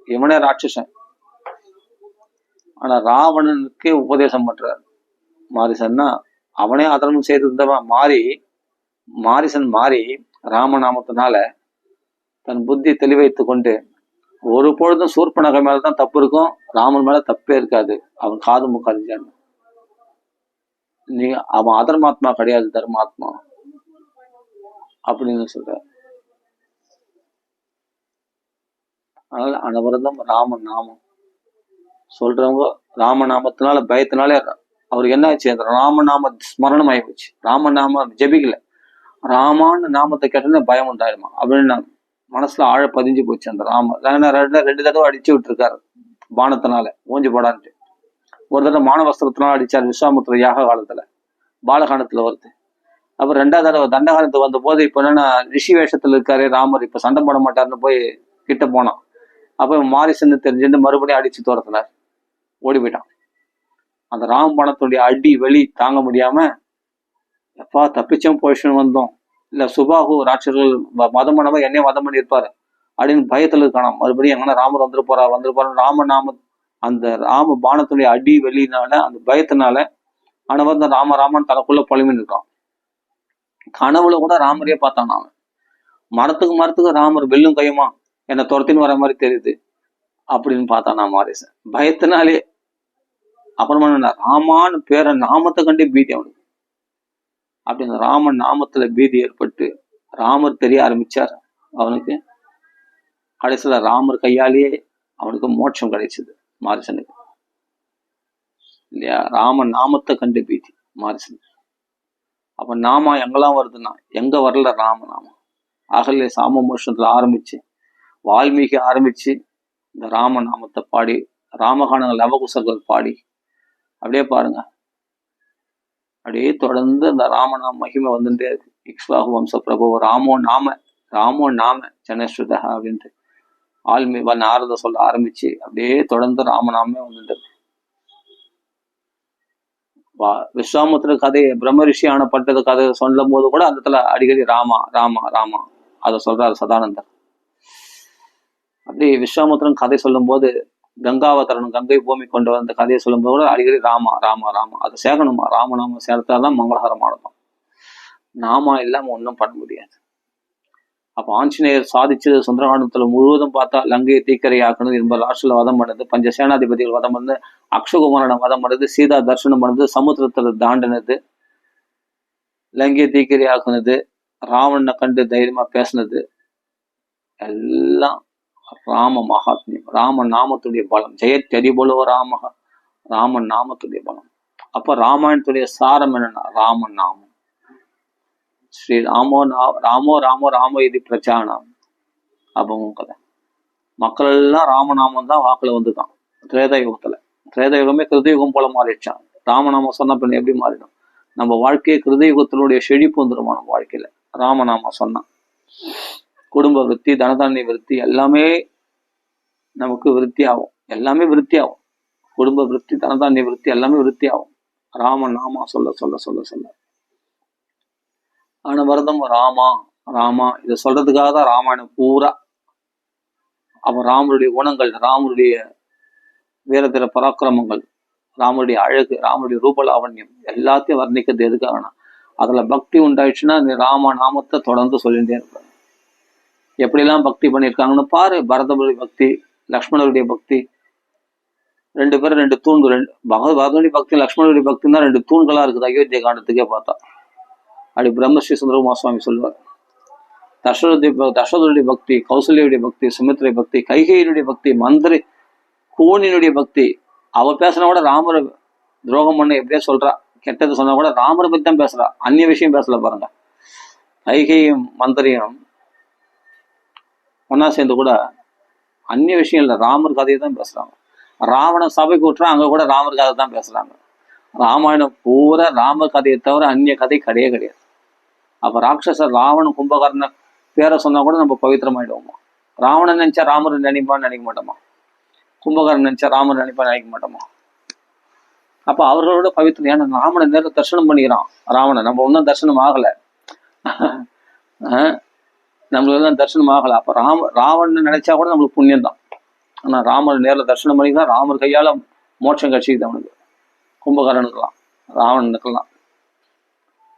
இவனே ராட்சசன், ஆனா ராவணனுக்கே உபதேசம் பண்றார் மாரிசன்னா. அவனே அதர்மம் செய்திருந்தவன் மாரிசன் மாறி ராமநாமத்தினால தன் புத்தி தெளிவைத்து கொண்டு ஒரு பொழுதும் சூர்பனகை மேலதான் தப்பு இருக்கும், ராமன் மேல தப்பே இருக்காது. அவன் காது முக்காது. அவன் அதர்மாத்மா கிடையாது, தர்மாத்மா அப்படின்னு சொல்ற. அதனால அனவரதம் ராமன் நாமம் சொல்றவங்க ராமநாமத்தினால பயத்தினாலே அவருக்கு என்ன ஆச்சு? அந்த ராமநாம ஸ்மரணம் ஆகி போச்சு. ராமநாம ஜெபிக்கல, ராமான்னு நாமத்தை கேட்டோன்னே பயம் உண்டாயிருமா அப்படின்னு மனசுல ஆழ பதிஞ்சு போச்சு அந்த ராம. ரெண்டு தடவை அடிச்சு விட்டுருக்காரு பானத்தினால, ஓஞ்சி போடான்ட்டு. ஒரு தடவை மானவஸ்திரத்தினால அடிச்சார் விஸ்வாமுத்திர யாக காலத்துல, பாலகாண்டத்துல வருது. அப்புறம் ரெண்டாவது தடவை தண்டகாலத்துக்கு வந்த போது இப்ப என்னன்னா ரிஷி வேஷத்துல இருக்காரு ராமர், இப்ப சண்டை போட மாட்டாருன்னு போய் கிட்ட போனான். அப்ப மாரிசன்னு தெரிஞ்சுட்டு மறுபடியும் அடிச்சு துரத்தினார், ஓடி போயிட்டான். அந்த ராமபாணத்துடைய அடி வெளி தாங்க முடியாம, எப்பா தப்பிச்சோம் போயிடுச்சுன்னு வந்தோம், இல்ல சுபாகு ராட்சர்கள் மதம் பண்ணவா என்னையும் மதம் பண்ணி இருப்பாரு அப்படின்னு பயத்துல இருக்கானா. மறுபடியும் எங்கன்னா ராமர் வந்துட்டு போறாரு ராமநாம அந்த ராம பானத்துடைய அடி வெளியினால, அந்த பயத்தினால அவன் ராமன் தனக்குள்ள புலமின்னு இருக்கான். கனவுல கூட ராமரையே பார்த்தான் அவன். மரத்துக்கு ராமர் வெல்லும் கையுமா என்னை துரத்தின்னு வர மாதிரி தெரியுது அப்படின்னு பார்த்தான் நான் மாரிசன் பயத்தினாலே. அப்புறமா ராமான்னு பேர நாமத்தை கண்டே பீதி அவனுக்கு. அப்படி அந்த ராமன் நாமத்துல பீதி ஏற்பட்டு ராமர் தெரிய ஆரம்பிச்சார் அவனுக்கு. கடைசியில ராமர் கையாலேயே அவனுக்கு மோட்சம் கிடைச்சது மாரிசனுக்கு, இல்லையா? ராமன் நாமத்தை கண்டு பீதி மாரிசன். அப்ப நாமா எங்கெல்லாம் வருதுன்னா, எங்க வரல ராமநாமம். அகல்ய சாம மோஷத்துல ஆரம்பிச்சு வால்மீகி ஆரம்பிச்சு இந்த ராமநாமத்தை பாடி, ராமகானங்கள் லவகுசர்கள் பாடி, அப்படியே பாருங்க, அப்படியே தொடர்ந்து அந்த ராமநாம மகிமை வந்துட்டே இருக்கு. இக்ஷ்வாகு வம்ச பிரபு ராமோ நாம ஜனஸ்ருதா அப்படின்ட்டு நாரத சொல்ல ஆரம்பிச்சு அப்படியே தொடர்ந்து ராமநாமே வந்துட்டு இருக்கு. விஸ்வாமுத்திர கதையை பிரம்ம ரிஷி ஆனப்பட்டது கதை சொல்லும் போது கூட அந்த இடத்துல அடிக்கடி ராமா ராமா ராமா அதை சொல்றாரு சதானந்தர். அப்படி விஸ்வாமித்திரன் கதை சொல்லும் போது கங்காவதரன் கங்கை பூமி கொண்டு வந்த கதையை சொல்லும்போது கூட அடிக்கடி ராமா ராமா ராமா அதை சேர்க்கணுமா, ராமநாமம் சேர்த்தாதான் மங்களகரமானதும். நாமா இல்லாம ஒன்றும் பண்ண முடியாது. அப்ப ஆஞ்சநேயர் சாதிச்சது சுந்தரகாண்டத்துல முழுவதும் பார்த்தா லங்கையை தீக்கரையாக்கணும் என்பது ராஷ்டிர வதம் பண்ணது, பஞ்ச சேனாதிபதிகள் வதம் பண்ணது, அக்ஷகுமாரனை வதம் பண்ணது, சீதா தர்சனம் பண்ணது, சமுத்திரத்துல தாண்டினது, லங்கையை தீக்கரையாக்குனது, ராவணனை கண்டு தைரியமா பேசினது எல்லாம் ராம மகாத்மியம், ராம நாமத்துடைய பலம். ஜெயத்யதி போலோ ராம, ராம நாமத்துடைய பலம். அப்ப ராமாயணத்துடைய சாரம் என்னன்னா ராம நாமம். ஸ்ரீ ராமோ ராமோ ராமோ ராமோ இது பிரச்சானம். அப்பவும் கதை மக்கள் எல்லாம் ராமநாமம் தான் வாக்குல வந்துதான். திரேதயுகத்துல திரேதயுகமே கிருதயுகம் போல மாறிடுச்சான். ராமநாமம் சொன்ன பின்ன எப்படி மாறிடும்? நம்ம வாழ்க்கையை கிருதயுகத்தினுடைய செழிப்பு வந்துருமா நம்ம வாழ்க்கையில ராமநாமம் சொன்னா. குடும்ப விருத்தி, தனதானிய விருத்தி எல்லாமே நமக்கு விருத்தி ஆகும். எல்லாமே விருத்தி ஆகும். குடும்ப விருத்தி, தனதானிய விருத்தி எல்லாமே விருத்தி ஆகும் ராமநாமா சொல்ல சொல்ல சொல்ல சொல்ல. ஆனா வரதம் ராமா ராமா இதை சொல்றதுக்காக தான் ராமாயணம் பூரா. அப்ப ராமருடைய குணங்கள், ராமருடைய வீரத்திர பராக்கிரமங்கள், ராமருடைய அழகு, ராமருடைய ரூபலாவண்யம் எல்லாத்தையும் வர்ணிக்கிறது எதுக்காகனா அதுல பக்தி உண்டாயிடுச்சுன்னா நீ ராம நாமத்தை தொடர்ந்து சொல்லிட்டே இருப்பாங்க. எப்படிலாம் பக்தி பண்ணியிருக்காங்கன்னு பாரு. பரதனுடைய பக்தி, லக்ஷ்மணருடைய பக்தி, ரெண்டு பேரும் ரெண்டு தூண்கள். பரதனுடைய பக்தி லக்ஷ்மணருடைய பக்தி தான் ரெண்டு தூண்களா இருக்குது அயோத்திய காண்டத்துக்கே பார்த்தா. அப்படி பிரம்மஸ்ரீ சுந்தரகுமார் சுவாமி சொல்லுவார். தசரதுடைய பக்தி, கௌசல்யுடைய பக்தி, சுமித்ரை பக்தி, கைகையினுடைய பக்தி, மந்திரி கூனினுடைய பக்தி. அவ பேசுனா கூட ராமரை துரோகம் பண்ண எப்படியே சொல்றா, கெட்டது சொன்னா கூட ராமரை பத்தி தான் பேசுறா, அந்நிய விஷயம் பேசல பாருங்க. கைகையும் மந்திரியும் ஒன்னா சேர்ந்து கூட அந்நிய விஷயம் இல்லை, ராமர் கதையை தான் பேசுறாங்க. ராவணன் சபைக்கு விட்டுறா, அங்க கூட ராமர் கதை தான் பேசுறாங்க. ராமாயணம் பூரா ராமர் கதையை தவிர அந்நிய கதை கிடையவே கிடையாது. அப்ப ராட்சசர் ராவணன் கும்பகர்ணன் பேரை சொன்னா கூட நம்ம பவித்திரமாயிடுவோமா? ராவணன் நினைச்சா ராமர் நினைப்பான்னு நினைக்க மாட்டோமா? கும்பகர்ணன் நினைச்சா ராமர் நினைப்பான்னு நினைக்க மாட்டோமா? அப்ப அவர்களோட பவித்திரம். ஏன்னா ராமனை நேரில் தரிசனம் பண்ணிக்கிறான் ராவணன். நம்ம ஒன்றும் தரிசனம் ஆகல, நம்மளுக்கெல்லாம் தரிசனம் ஆகல. அப்ப ராவணன் நினைச்சா கூட நம்மளுக்கு புண்ணியம் தான். ஆனா ராமர் நேரில் தரிசனம் பண்ணிக்கலாம். ராமர் கையால மோட்சம் கட்சிக்குது அவனுக்கு, கும்பகர்ணனுக்கெல்லாம், ராவணனுக்கெல்லாம்.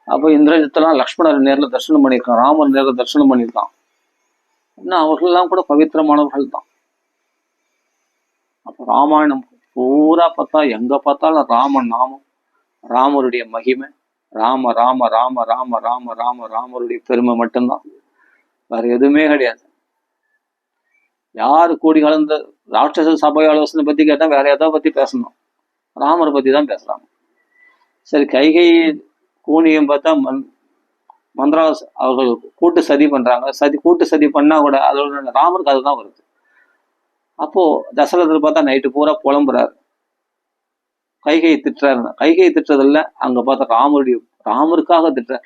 அப்போ இந்திரஜித்தெல்லாம் லக்ஷ்மணர் நேரில் தரிசனம் பண்ணியிருக்கான், ராமர் நேரில் தரிசனம் பண்ணியிருக்கான். இன்னும் அவர்கள்லாம் கூட பவித்திரமானவர்கள் தான். அப்போ ராமாயணம் பூரா பார்த்தா எங்க பார்த்தாலும் ராம நாமம், ராமருடைய மகிமை, ராம ராம ராம ராம ராம ராம ராமருடைய பெருமை மட்டும்தான், வேற எதுவுமே கிடையாது. யாரு கூடி கலந்த ராட்சச சபை ஆலோசனை பத்தி கேட்டா வேற எதாவது பத்தி பேசணும், ராமரை பத்தி தான் பேசுறாங்க. சரி, கைகை கூனியும் பார்த்தா மந்திராஸ் அவர்கள் கூட்டு சதி பண்றாங்க. கூட்டு சதி பண்ணா கூட அதோட ராமருக்கு அதுதான் வருது. அப்போ தசரதர் பார்த்தா நைட்டு பூரா புலம்புறாரு, கைகையை திட்டுறாரு. கைகையை திட்டுறதில்ல, அங்க பார்த்தா ராமருக்காக திட்டுற,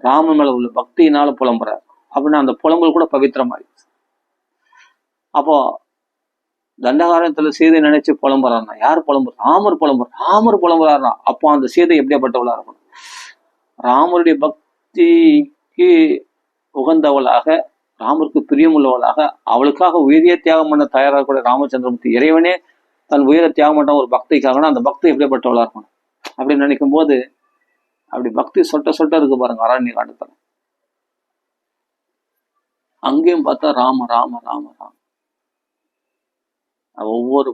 ராமன் மேல உள்ள பக்தியினால புலம்புறாரு. அப்படின்னா அந்த புலம்பல் கூட பவித்திரமாயிடுச்சு. அப்போ தண்டகாரத்துல சீதை நினைச்சு புலம்புறாருனா யார் புலம்புற? ராமர் புலம்புறாருனா அப்போ அந்த சீதை எப்படியாப்பட்டவளா இருக்கணும்? ராமருடைய பக்திக்கு உகந்தவளாக, ராமருக்கு பிரியமுள்ளவளாக, அவளுக்காக உயிரிய தியாகம் பண்ண தயாராக கூட ராமச்சந்திரமூர்த்தி இறைவனே தன் உயிரை தியாகம் பண்ண ஒரு பக்திக்காகனா அந்த பக்தி எப்படிப்பட்டவளா இருக்கணும் அப்படின்னு நினைக்கும் போது அப்படி பக்தி சொட்ட சொட்ட இருக்கு பாருங்க அரண்ய காண்டத்துல. அங்கேயும் பார்த்தா ராம ராம ராம ராம. ஒவ்வொரு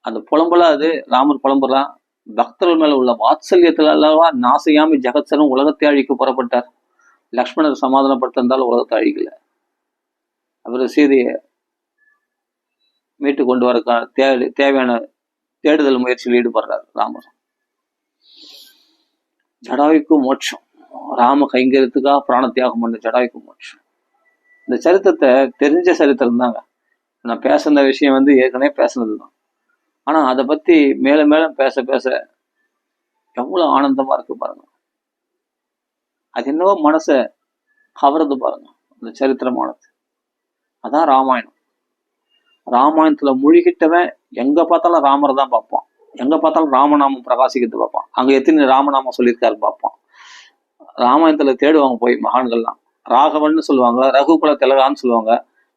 அந்த புலம்புல அது ராமர் புலம்புறான். பக்தர்கள் மேல உள்ள வாத்சல்யத்துல அல்லவா நாசையாமி ஜெகத்சரும் உலகத்தை அழிக்க புறப்பட்டார். லக்ஷ்மணர் சமாதானப்படுத்திருந்தாலும் உலகத்தை அழிக்கல. அப்புறம் சீதையை மீட்டு கொண்டு வர தேவையான தேடுதல் முயற்சியில் ஈடுபடுறார் ராமர். ஜடாயுக்கு மோட்சம், ராம கைங்கரியத்துக்காக பிராண தியாகம் பண்ண ஜடாயுக்கு மோட்சம். இந்த சரித்திரத்தை தெரிஞ்ச சரித்திரம் தாங்க. நான் பேசுன விஷயம் ஏற்கனவே பேசுனது தான். ஆனா அதை பத்தி மேல மேல பேச பேச எவ்வளவு ஆனந்தமா இருக்கு பாருங்க. அது என்னவோ மனசை கவர்றது பாருங்க அந்த சரித்திரமானது. அதான் ராமாயணம். ராமாயணத்துல மூழ்கிட்டவன் எங்க பார்த்தாலும் ராமரை தான் பார்ப்பான், எங்க பார்த்தாலும் ராமநாமம் பிரகாசிக்கிறது பார்ப்பான், அங்க எத்தனை ராமநாமம் சொல்லியிருக்காரு பார்ப்பான். ராமாயணத்துல தேடுவாங்க போய் மகான்கள்லாம். ராகவன்னு சொல்லுவாங்க, ரகுகுல திலகான்னு சொல்லுவாங்க,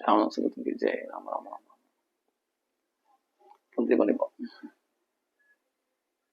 ராம சுகத்துக்கு ஜெய் ராம ராம ராம. புரிஞ்சு பண்ணிப்போம்.